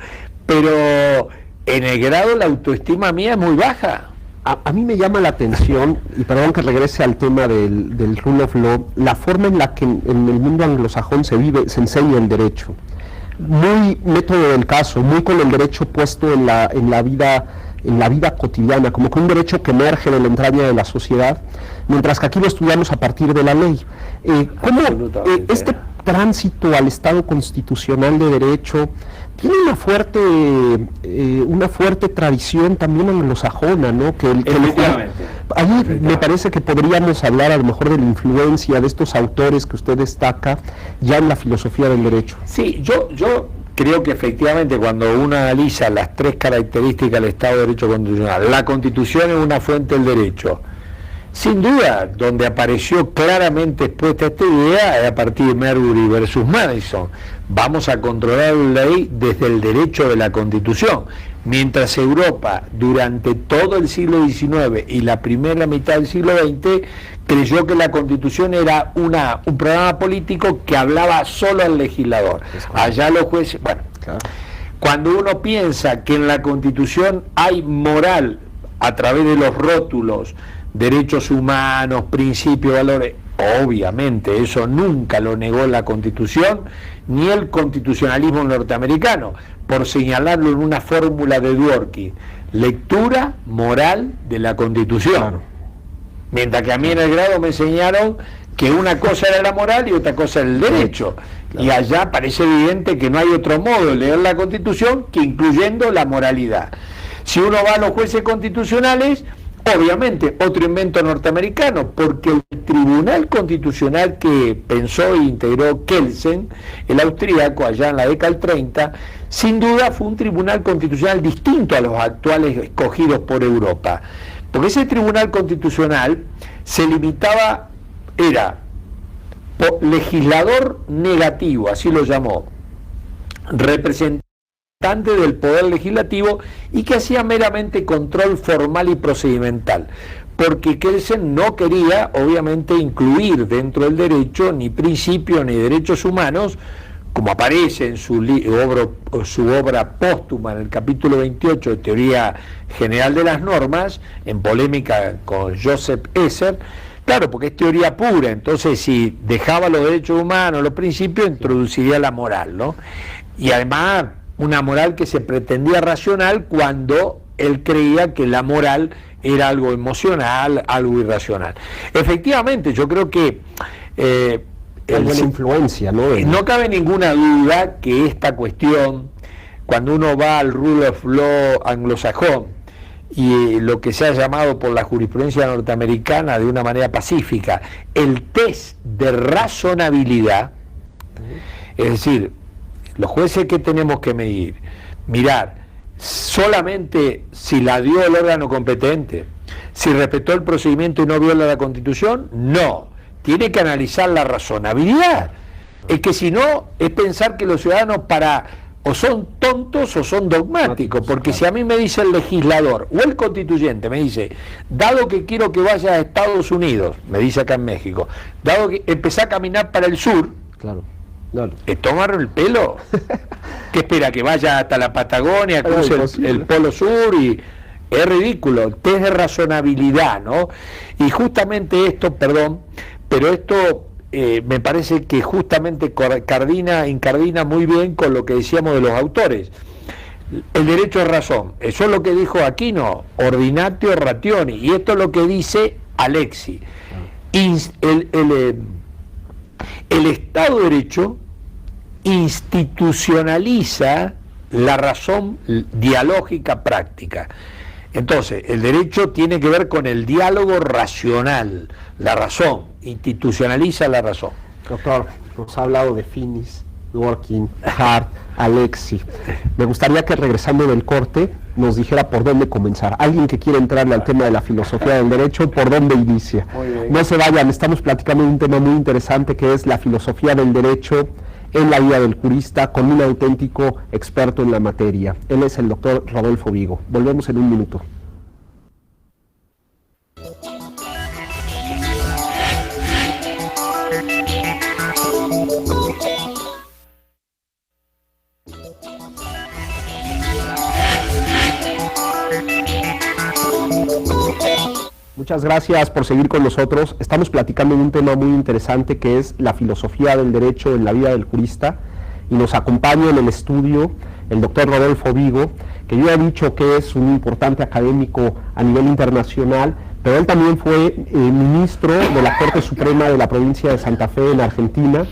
pero en el grado la autoestima mía es muy baja. A mí me llama la atención, y perdón que regrese al tema del rule of law, la forma en la que en el mundo anglosajón se enseña el derecho. Muy método del caso, muy con el derecho puesto en la vida cotidiana, como que un derecho que emerge de la entraña de la sociedad, mientras que aquí lo estudiamos a partir de la ley. ¿Cómo este tránsito al Estado constitucional de derecho tiene una fuerte tradición también anglosajona, ¿no? Ahí me parece que podríamos hablar a lo mejor de la influencia de estos autores que usted destaca ya en la filosofía del derecho. Sí, yo creo que efectivamente cuando uno analiza las tres características del Estado de Derecho constitucional, la Constitución es una fuente del derecho. Sin duda, donde apareció claramente expuesta esta idea es a partir de Marbury versus Madison. Vamos a controlar la ley desde el derecho de la Constitución. Mientras Europa, durante todo el siglo XIX y la primera mitad del siglo XX, creyó que la Constitución era un programa político que hablaba solo al legislador. Allá los jueces... Bueno, claro. Cuando uno piensa que en la Constitución hay moral a través de los rótulos, derechos humanos, principios, valores, obviamente eso nunca lo negó la Constitución, ni el constitucionalismo norteamericano, por señalarlo en una fórmula de Dworkin, lectura moral de la Constitución. Claro. Mientras que a mí en el grado me enseñaron que una cosa era la moral y otra cosa era el derecho. Claro. Y allá parece evidente que no hay otro modo de leer la Constitución que incluyendo la moralidad. Si uno va a los jueces constitucionales, obviamente otro invento norteamericano, porque el Tribunal Constitucional que pensó e integró Kelsen, el austríaco, allá en la década del 30, sin duda fue un tribunal constitucional distinto a los actuales escogidos por Europa, porque ese Tribunal Constitucional se limitaba, era legislador negativo, así lo llamó, representante del poder legislativo, y que hacía meramente control formal y procedimental, porque Kelsen no quería obviamente incluir dentro del derecho ni principios ni derechos humanos, como aparece en su obra póstuma en el capítulo 28 de Teoría General de las Normas, en polémica con Joseph Esser. Claro, porque es teoría pura, entonces si dejaba los derechos humanos, los principios, introduciría la moral, ¿no? Y además una moral que se pretendía racional cuando él creía que la moral era algo emocional, algo irracional. Efectivamente, yo creo que alguna influencia, ¿no? No cabe ninguna duda que esta cuestión, cuando uno va al rule of law anglosajón y lo que se ha llamado por la jurisprudencia norteamericana de una manera pacífica, el test de razonabilidad, es decir, los jueces que tenemos que mirar solamente si la dio el órgano competente, si respetó el procedimiento y no viola la Constitución, no. Tiene que analizar la razonabilidad. Es que si no, es pensar que los ciudadanos o son tontos o son dogmáticos, porque si a mí me dice el legislador o el constituyente, me dice, dado que quiero que vaya a Estados Unidos, me dice acá en México, dado que empecé a caminar para el sur, claro. Tomaron el pelo. ¿Qué espera? Que vaya hasta la Patagonia, cruce el Polo Sur, y es ridículo. El test de razonabilidad, ¿no? Y justamente esto, perdón, pero esto me parece que justamente incardina muy bien con lo que decíamos de los autores. El derecho a razón, eso es lo que dijo Aquino, ordinatio rationi, y esto es lo que dice Alexis. El Estado de Derecho institucionaliza la razón dialógica práctica. Entonces, el derecho tiene que ver con el diálogo racional, la razón, institucionaliza la razón. Doctor, nos ha hablado de Finis, Dworkin, Hart, Alexis. Me gustaría que regresando del corte nos dijera por dónde comenzar. Alguien que quiera entrarle al tema de la filosofía del derecho, ¿por dónde inicia? No se vayan, estamos platicando de un tema muy interesante que es la filosofía del derecho en la vida del jurista con un auténtico experto en la materia. Él es el doctor Rodolfo Vigo. Volvemos en un minuto. Muchas gracias por seguir con nosotros. Estamos platicando de un tema muy interesante que es la filosofía del derecho en la vida del jurista, y nos acompaña en el estudio el doctor Rodolfo Vigo, que yo he dicho que es un importante académico a nivel internacional, pero él también fue ministro de la Corte Suprema de la provincia de Santa Fe en Argentina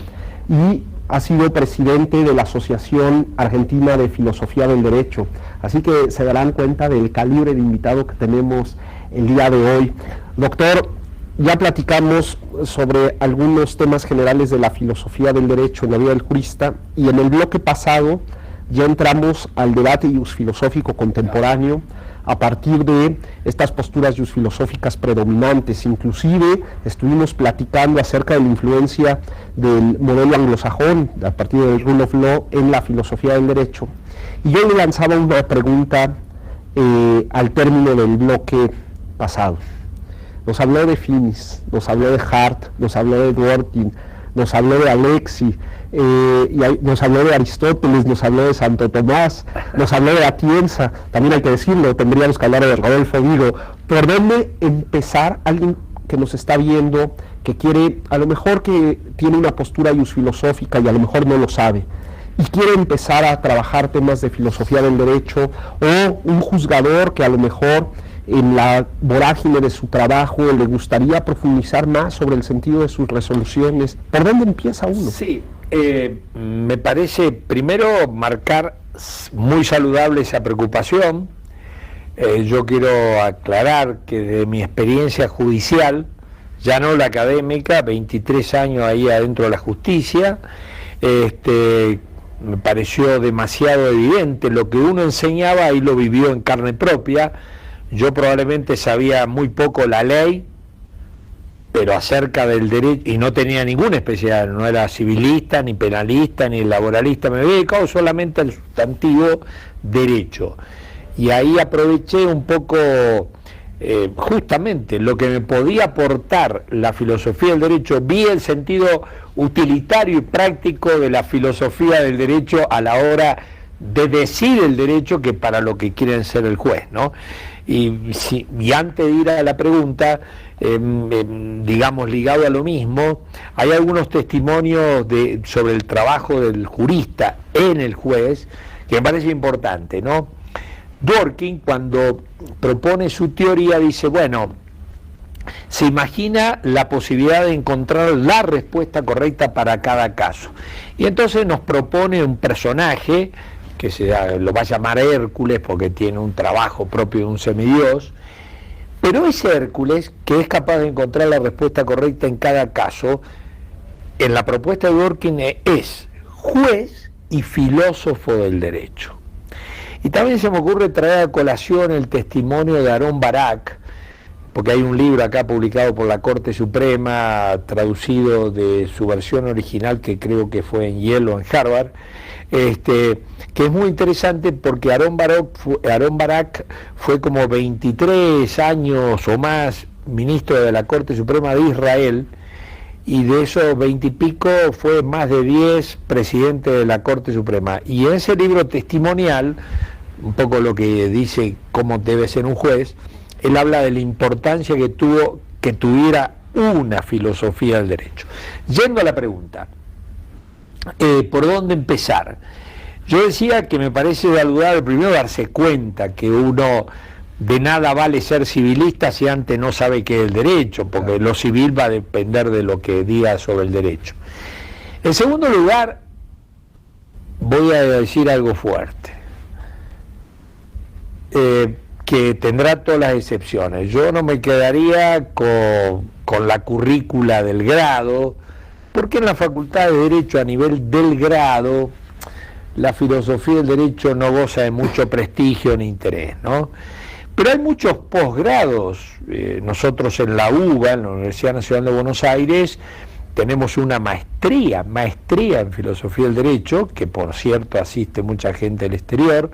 y ha sido presidente de la Asociación Argentina de Filosofía del Derecho. Así que se darán cuenta del calibre de invitado que tenemos el día de hoy. Doctor, ya platicamos sobre algunos temas generales de la filosofía del derecho en la vida del jurista, y en el bloque pasado ya entramos al debate filosófico contemporáneo a partir de estas posturas filosóficas predominantes. Inclusive estuvimos platicando acerca de la influencia del modelo anglosajón, a partir del Rule of Law, en la filosofía del derecho. Y yo le lanzaba una pregunta al término del bloque pasado. Nos habló de Finis, nos habló de Hart, nos habló de Dworkin, nos habló de Alexis, nos habló de Aristóteles, nos habló de Santo Tomás, nos habló de Atienza, también hay que decirlo, tendríamos que hablar de Rodolfo Vigo. ¿Por dónde empezar? Alguien que nos está viendo, que quiere, a lo mejor que tiene una postura filosófica y a lo mejor no lo sabe, y quiere empezar a trabajar temas de filosofía del derecho, o un juzgador que a lo mejor en la vorágine de su trabajo le gustaría profundizar más sobre el sentido de sus resoluciones. ¿Por dónde empieza uno? Sí, me parece primero marcar muy saludable esa preocupación. Yo quiero aclarar que de mi experiencia judicial, ya no la académica, 23 años ahí adentro de la justicia, me pareció demasiado evidente lo que uno enseñaba y lo vivió en carne propia. Yo probablemente sabía muy poco la ley, pero acerca del derecho, y no tenía ninguna especialidad, no era civilista, ni penalista, ni laboralista, me había dedicado solamente al sustantivo derecho. Y ahí aproveché un poco justamente lo que me podía aportar la filosofía del derecho, vi el sentido utilitario y práctico de la filosofía del derecho a la hora de decir el derecho, que para lo que quieren ser el juez, ¿no? Y antes de ir a la pregunta, digamos, ligado a lo mismo, hay algunos testimonios sobre el trabajo del jurista en el juez que me parece importante, ¿no? Dworkin, cuando propone su teoría, dice, bueno, se imagina la posibilidad de encontrar la respuesta correcta para cada caso. Y entonces nos propone un personaje que lo va a llamar Hércules porque tiene un trabajo propio de un semidios, pero ese Hércules, que es capaz de encontrar la respuesta correcta en cada caso, en la propuesta de Dworkin es juez y filósofo del derecho. Y también se me ocurre traer a colación el testimonio de Aharon Barak, porque hay un libro acá publicado por la Corte Suprema, traducido de su versión original, que creo que fue en Yale o en Harvard, que es muy interesante porque Aharon Barak fue como 23 años o más ministro de la Corte Suprema de Israel, y de esos 20 y pico fue más de 10 presidente de la Corte Suprema. Y en ese libro testimonial, un poco lo que dice cómo debe ser un juez, él habla de la importancia que tuvo que tuviera una filosofía del derecho. Yendo a la pregunta, ¿por dónde empezar? Yo decía que me parece saludable primero darse cuenta que uno de nada vale ser civilista si antes no sabe qué es el derecho, porque lo civil va a depender de lo que diga sobre el derecho. En segundo lugar, voy a decir algo fuerte, que tendrá todas las excepciones. Yo no me quedaría con la currícula del grado, porque en la Facultad de Derecho a nivel del grado, la filosofía del derecho no goza de mucho prestigio ni interés, ¿no? Pero hay muchos posgrados. Nosotros en la UBA, en la Universidad Nacional de Buenos Aires, tenemos una maestría en filosofía del derecho, que por cierto asiste mucha gente del exterior.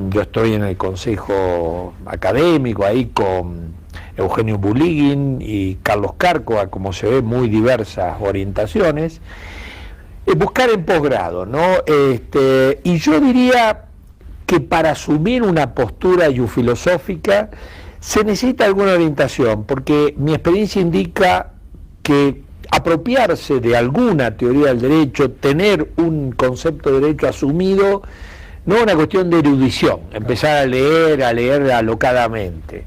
Yo estoy en el consejo académico ahí con Eugenio Buliguin y Carlos Cárcova, como se ve, muy diversas orientaciones. Buscar en posgrado, ¿no? Y yo diría que para asumir una postura filosófica se necesita alguna orientación, porque mi experiencia indica que apropiarse de alguna teoría del derecho, tener un concepto de derecho asumido, no es una cuestión de erudición, empezar a leer alocadamente.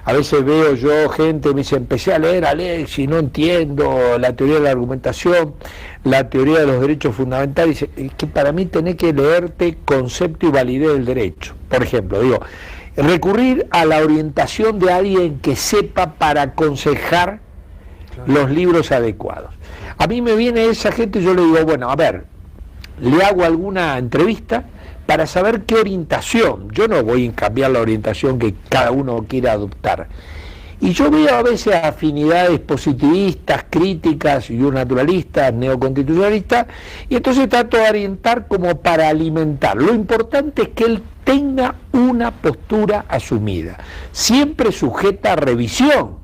A veces veo yo gente que me dice, empecé a leer Alexis, no entiendo la teoría de la argumentación, la teoría de los derechos fundamentales. Es que para mí tenés que leerte concepto y validez del derecho. Por ejemplo, digo, recurrir a la orientación de alguien que sepa para aconsejar los libros adecuados. A mí me viene esa gente y yo le digo, bueno, a ver, le hago alguna entrevista para saber qué orientación. Yo no voy a cambiar la orientación que cada uno quiera adoptar. Y yo veo a veces afinidades positivistas, críticas, y un naturalista, neoconstitucionalista, y entonces trato de orientar como para alimentar. Lo importante es que él tenga una postura asumida, siempre sujeta a revisión,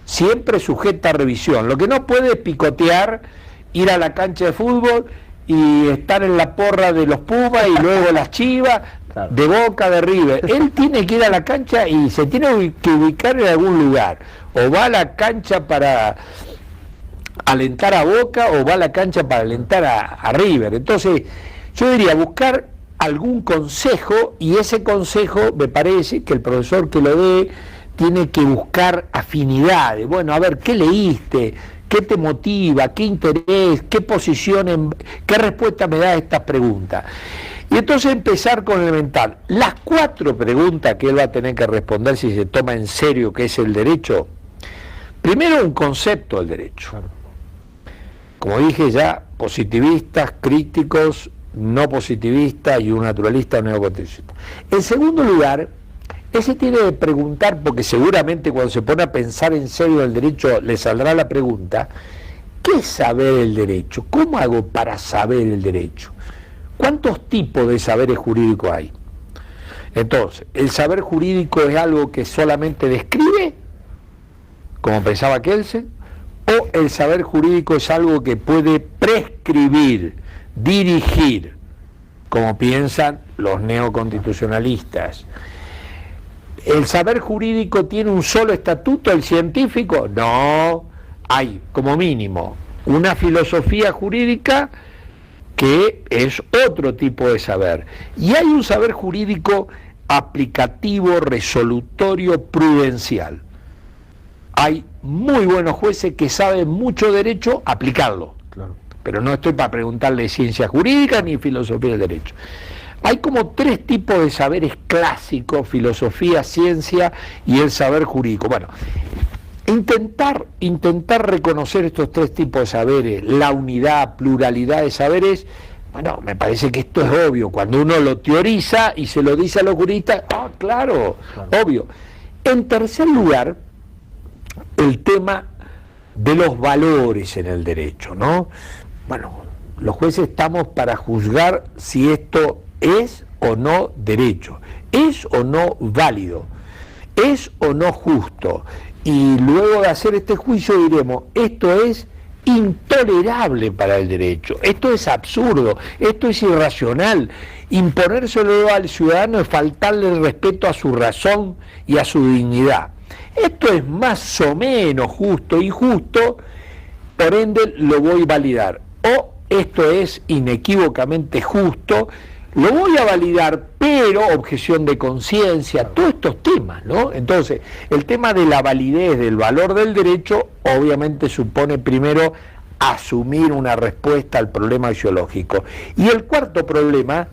siempre sujeta a revisión. Lo que no puede es picotear, ir a la cancha de fútbol y estar en la porra de los Pumas y luego las Chivas, de Boca, de River. Él tiene que ir a la cancha y se tiene que ubicar en algún lugar. O va a la cancha para alentar a Boca o va a la cancha para alentar a River. Entonces, yo diría buscar algún consejo, y ese consejo me parece que el profesor que lo dé tiene que buscar afinidades. Bueno, a ver, ¿qué leíste? ¿Qué te motiva? ¿Qué interés? ¿Qué posición? ¿Qué respuesta me da a estas preguntas? Y entonces empezar con elemental. Las 4 preguntas que él va a tener que responder si se toma en serio qué es el derecho. Primero, un concepto del derecho. Como dije ya, positivistas, críticos, no positivistas y un naturalista o neoconstitucionalista. En segundo lugar, ese tiene que preguntar, porque seguramente cuando se pone a pensar en serio el derecho le saldrá la pregunta: ¿qué es saber el derecho? ¿Cómo hago para saber el derecho? ¿Cuántos tipos de saberes jurídicos hay? Entonces, ¿el saber jurídico es algo que solamente describe, como pensaba Kelsen? ¿O el saber jurídico es algo que puede prescribir, dirigir, como piensan los neoconstitucionalistas? ¿El saber jurídico tiene un solo estatuto, el científico? No, hay como mínimo una filosofía jurídica que es otro tipo de saber. Y hay un saber jurídico aplicativo, resolutorio, prudencial. Hay muy buenos jueces que saben mucho derecho aplicarlo. Claro. Pero no estoy para preguntarle ciencia jurídica ni filosofía del derecho. Hay como 3 tipos de saberes clásicos: filosofía, ciencia y el saber jurídico. Bueno, intentar reconocer estos 3 tipos de saberes, la unidad, pluralidad de saberes. Bueno, me parece que esto es obvio. Cuando uno lo teoriza y se lo dice a los juristas, claro, obvio. En tercer lugar, el tema de los valores en el derecho, ¿no? Bueno, los jueces estamos para juzgar si esto es o no derecho, es o no válido, es o no justo. Y luego de hacer este juicio diremos: esto es intolerable para el derecho, esto es absurdo, esto es irracional. Imponérselo al ciudadano es faltarle el respeto a su razón y a su dignidad. Esto es más o menos justo, injusto, por ende lo voy a validar. O esto es inequívocamente justo, lo voy a validar, pero objeción de conciencia, todos estos temas, ¿no? Entonces, el tema de la validez del valor del derecho obviamente supone primero asumir una respuesta al problema axiológico. Y el cuarto problema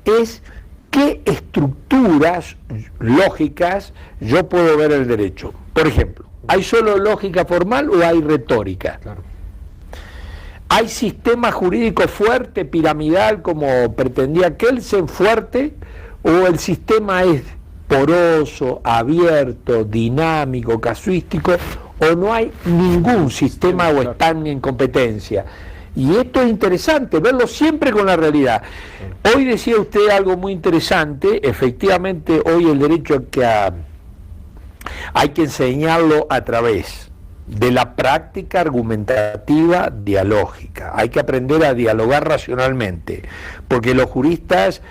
es qué estructuras lógicas yo puedo ver el derecho. Por ejemplo, ¿hay solo lógica formal o hay retórica? Claro. ¿Hay sistema jurídico fuerte, piramidal, como pretendía Kelsen, fuerte? ¿O el sistema es poroso, abierto, dinámico, casuístico? ¿O no hay ningún sistema o están en competencia? Y esto es interesante, verlo siempre con la realidad. Hoy decía usted algo muy interesante. Efectivamente, hoy el derecho hay que enseñarlo a través de la práctica argumentativa dialógica. Hay que aprender a dialogar racionalmente, porque los juristas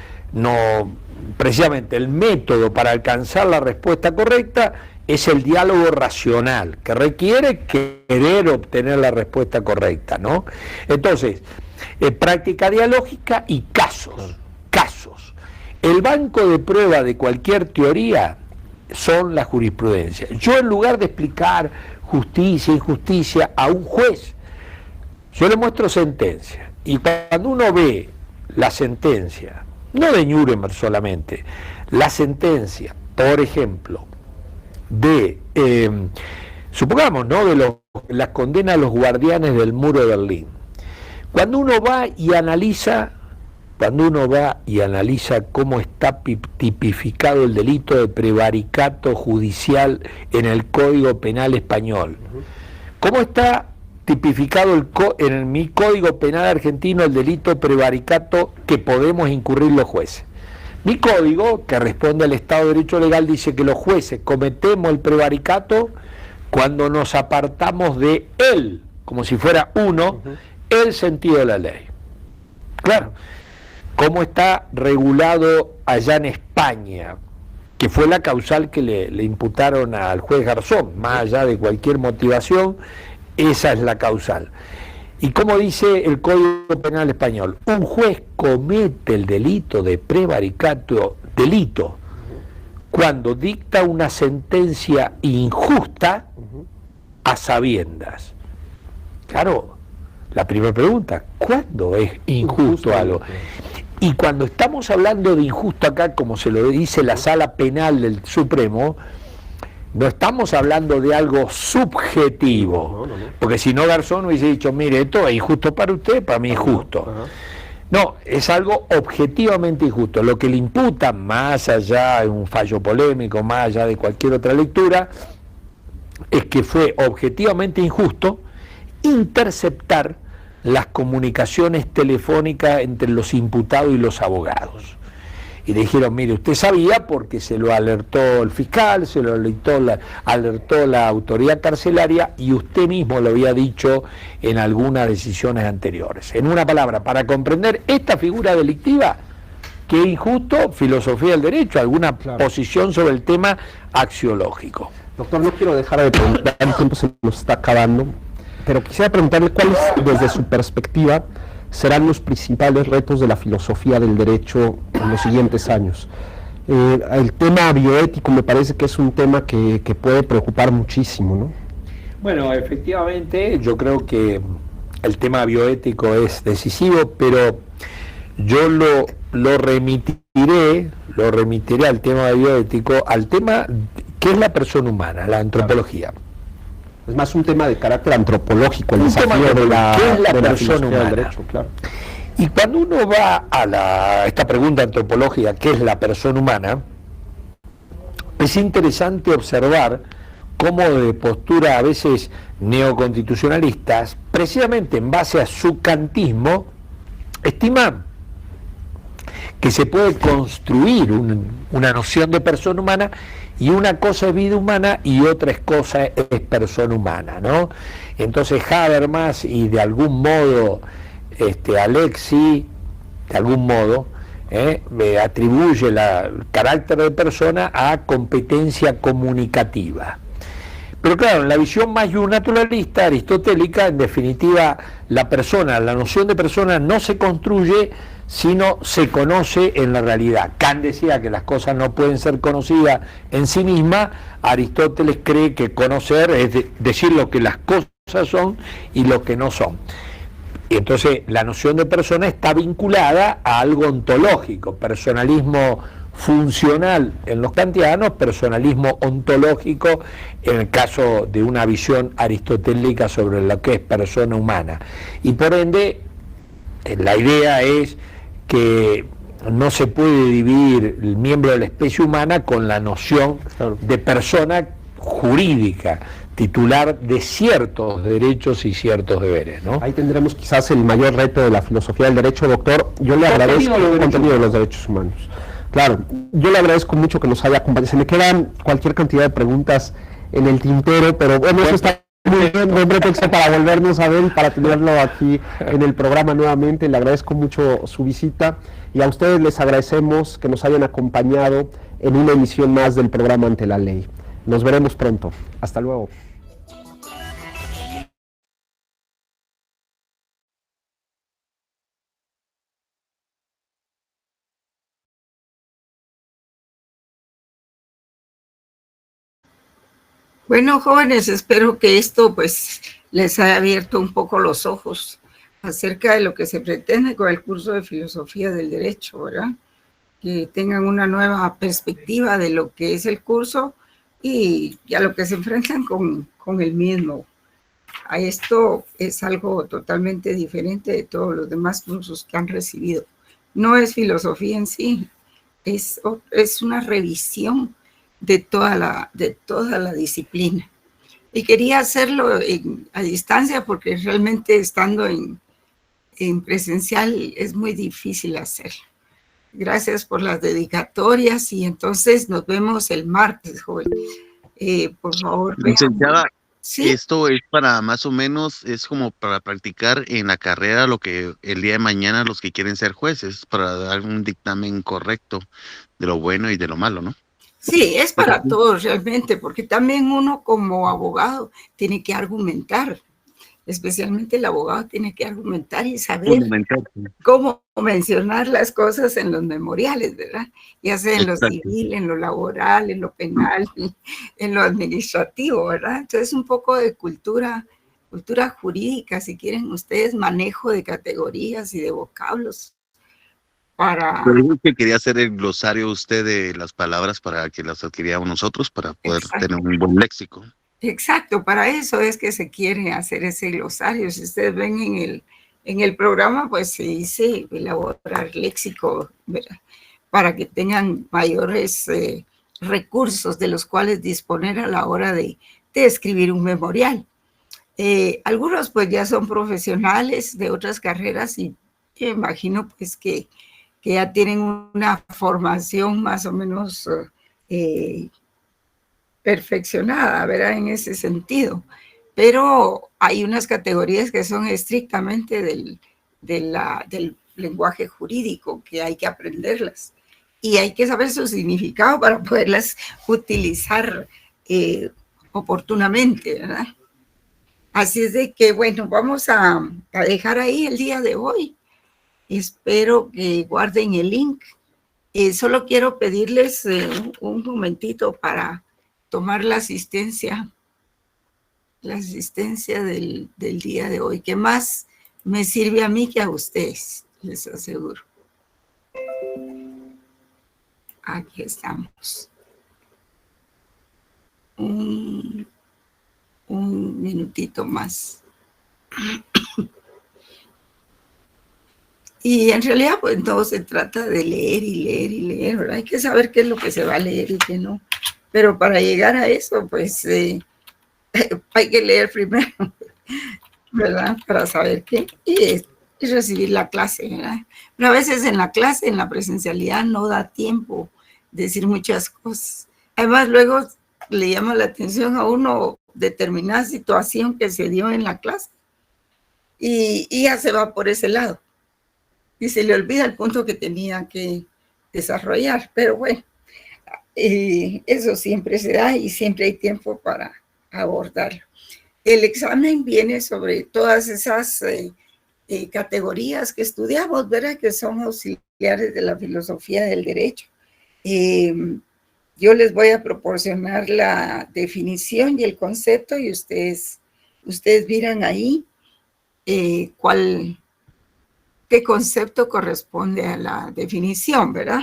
precisamente el método para alcanzar la respuesta correcta es el diálogo racional, que requiere querer obtener la respuesta correcta, ¿no? Entonces, práctica dialógica y casos. El banco de prueba de cualquier teoría son la jurisprudencia. Yo, en lugar de explicar justicia, injusticia a un juez, yo le muestro sentencia. Y cuando uno ve la sentencia, no de Nuremberg solamente, la sentencia, por ejemplo, de, supongamos, ¿no?, de las condenas a los guardianes del muro de Berlín. Cuando uno va y analiza cómo está tipificado el delito de prevaricato judicial en el Código Penal español, cómo está tipificado en mi Código Penal argentino el delito de prevaricato que podemos incurrir los jueces. Mi código, que responde al Estado de Derecho Legal, dice que los jueces cometemos el prevaricato cuando nos apartamos de él, como si fuera uno, el sentido de la ley. Claro. ¿Cómo está regulado allá en España? Que fue la causal que le imputaron al juez Garzón, más allá de cualquier motivación, esa es la causal. Y como dice el Código Penal español, un juez comete el delito de prevaricato, delito, cuando dicta una sentencia injusta a sabiendas. Claro, la primera pregunta, ¿cuándo es injusto algo? Y cuando estamos hablando de injusto acá, como se lo dice la Sala Penal del Supremo, no estamos hablando de algo subjetivo, porque si no Garzón hubiese dicho, mire, esto es injusto para usted, para mí es justo. No, es algo objetivamente injusto. Lo que le imputan, más allá de un fallo polémico, más allá de cualquier otra lectura, es que fue objetivamente injusto interceptar las comunicaciones telefónicas entre los imputados y los abogados. Y le dijeron, mire, usted sabía porque se lo alertó el fiscal, se lo alertó la autoridad carcelaria y usted mismo lo había dicho en algunas decisiones anteriores. En una palabra, para comprender esta figura delictiva, que es injusto, filosofía del derecho, alguna posición sobre el tema axiológico. Doctor, no quiero dejar de preguntar, el tiempo se nos está acabando, pero quisiera preguntarle cuáles, desde su perspectiva, serán los principales retos de la filosofía del derecho en los siguientes años. El tema bioético me parece que es un tema que puede preocupar muchísimo, ¿no? Bueno, efectivamente, yo creo que el tema bioético es decisivo, pero yo lo remitiré al tema bioético, al tema que es la persona humana, la antropología. Es más un tema de carácter antropológico, el desafío de la persona humana. Del derecho, claro. Y cuando uno va a esta pregunta antropológica, ¿qué es la persona humana?, es interesante observar cómo de postura a veces neoconstitucionalistas, precisamente en base a su kantismo, estiman que se puede construir una noción de persona humana, y una cosa es vida humana y otra cosa es persona humana, ¿no? Entonces Habermas y de algún modo Alexis, de algún modo, atribuye el carácter de persona a competencia comunicativa. Pero claro, en la visión más naturalista, aristotélica, en definitiva, la noción de persona no se construye, sino se conoce en la realidad. Kant decía que las cosas no pueden ser conocidas en sí mismas. Aristóteles cree que conocer es decir lo que las cosas son y lo que no son. Y entonces la noción de persona está vinculada a algo ontológico, personalismo funcional en los kantianos, personalismo ontológico en el caso de una visión aristotélica sobre lo que es persona humana. Y por ende, la idea es que no se puede dividir el miembro de la especie humana con la noción de persona jurídica, titular de ciertos derechos y ciertos deberes, ¿no? Ahí tendremos quizás el mayor reto de la filosofía del derecho, doctor. Yo le agradezco el contenido de los derechos humanos. Claro, yo le agradezco mucho que nos haya acompañado. Se me quedan cualquier cantidad de preguntas en el tintero, pero bueno, eso está muy bien, buen pretexto para volvernos a ver y para tenerlo aquí en el programa nuevamente. Le agradezco mucho su visita y a ustedes les agradecemos que nos hayan acompañado en una emisión más del programa Ante la Ley. Nos veremos pronto. Hasta luego. Bueno, jóvenes, espero que esto pues les haya abierto un poco los ojos acerca de lo que se pretende con el curso de filosofía del derecho, ¿verdad? Que tengan una nueva perspectiva de lo que es el curso y a lo que se enfrentan con el mismo. a esto es algo totalmente diferente de todos los demás cursos que han recibido. No es filosofía en sí, es una revisión de toda la disciplina. Y quería hacerlo a distancia porque realmente estando en presencial es muy difícil hacerlo. Gracias por las dedicatorias y entonces nos vemos el martes, joven. Por favor, licenciada, ¿sí? esto es para más o menos, es como para practicar en la carrera lo que el día de mañana los que quieren ser jueces, para dar un dictamen correcto de lo bueno y de lo malo, ¿no? Sí, es para todos realmente, porque también uno como abogado tiene que argumentar, especialmente el abogado tiene que argumentar y saber cómo mencionar las cosas en los memoriales, ¿verdad? Ya sea en lo civil, en lo laboral, en lo penal, en lo administrativo, ¿verdad? Entonces un poco de cultura jurídica, si quieren ustedes, manejo de categorías y de vocablos. Yo digo que quería hacer el glosario usted de las palabras para que las adquiriéramos nosotros, para poder tener un buen léxico. Exacto, para eso es que se quiere hacer ese glosario. Si ustedes ven en el programa, pues se dice elaborar léxico, ¿verdad? Para que tengan mayores recursos de los cuales disponer a la hora de escribir un memorial. Algunos pues ya son profesionales de otras carreras y me imagino pues que ya tienen una formación más o menos perfeccionada, ¿verdad? En ese sentido. Pero hay unas categorías que son estrictamente del lenguaje jurídico, que hay que aprenderlas. Y hay que saber su significado para poderlas utilizar oportunamente, ¿verdad? Así es de que, bueno, vamos a dejar ahí el día de hoy. Espero que guarden el link. Solo quiero pedirles un momentito para tomar la asistencia del día de hoy, que más me sirve a mí que a ustedes, les aseguro. Aquí estamos. Un minutito más. Y en realidad, pues, no se trata de leer y leer y leer, ¿verdad? Hay que saber qué es lo que se va a leer y qué no. Pero para llegar a eso, pues, hay que leer primero, ¿verdad? Para saber qué y recibir la clase, ¿verdad? Pero a veces en la clase, en la presencialidad, no da tiempo de decir muchas cosas. Además, luego le llama la atención a uno determinada situación que se dio en la clase y ya se va por ese lado. Y se le olvida el punto que tenía que desarrollar. Pero bueno, eso siempre se da y siempre hay tiempo para abordarlo. El examen viene sobre todas esas categorías que estudiamos, ¿verdad? Que son auxiliares de la filosofía del derecho. Yo les voy a proporcionar la definición y el concepto y ustedes miran ahí qué concepto corresponde a la definición, ¿verdad?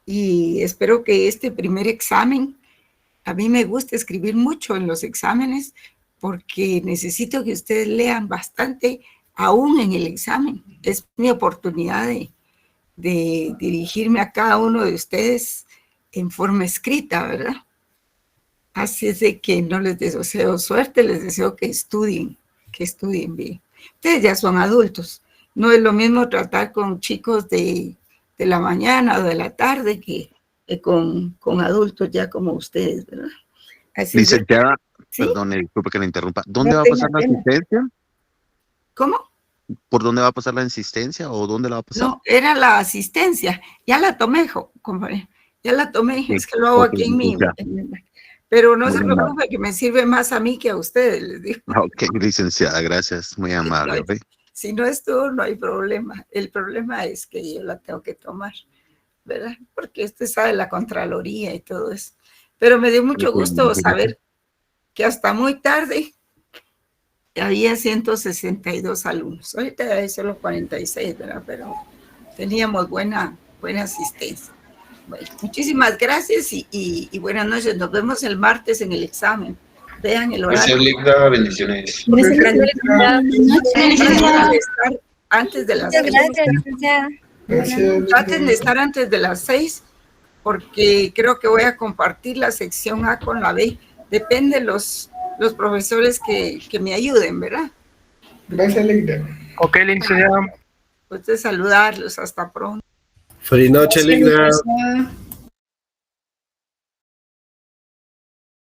Y espero que este primer examen, a mí me gusta escribir mucho en los exámenes porque necesito que ustedes lean bastante aún en el examen. Es mi oportunidad de dirigirme a cada uno de ustedes en forma escrita, ¿verdad? Así es de que no les deseo suerte, les deseo que estudien bien. Ustedes ya son adultos. No es lo mismo tratar con chicos de la mañana o de la tarde que con adultos ya como ustedes, ¿verdad? Así licenciada, ¿sí? Perdón, disculpe que la interrumpa. ¿Dónde va a pasar la asistencia? ¿Cómo? ¿Por dónde va a pasar la asistencia o dónde la va a pasar? No, era la asistencia. Ya la tomé, compadre. Ya la tomé. Sí, es que lo hago aquí en mi... Pero no se preocupe que me sirve más a mí que a ustedes, les digo. Ok, licenciada, gracias. Muy amable. No, si no estuvo, no hay problema. El problema es que yo la tengo que tomar, ¿verdad? Porque usted sabe la Contraloría y todo eso. Pero me dio mucho gusto saber que hasta muy tarde había 162 alumnos. Ahorita hay solo 46, ¿verdad? Pero teníamos buena asistencia. Bueno, muchísimas gracias y buenas noches. Nos vemos el martes en el examen. vean el Gracias, horario. Ligda. Bendiciones. Traten de estar antes de las 6. Gracias, licenciada. Traten de estar antes de las 6, porque creo que voy a compartir la sección A con la B. Depende los profesores que me ayuden, ¿verdad? Gracias, Ligda. Ok, licenciada. Pues de saludarlos, hasta pronto. Feliz noche, Ligda.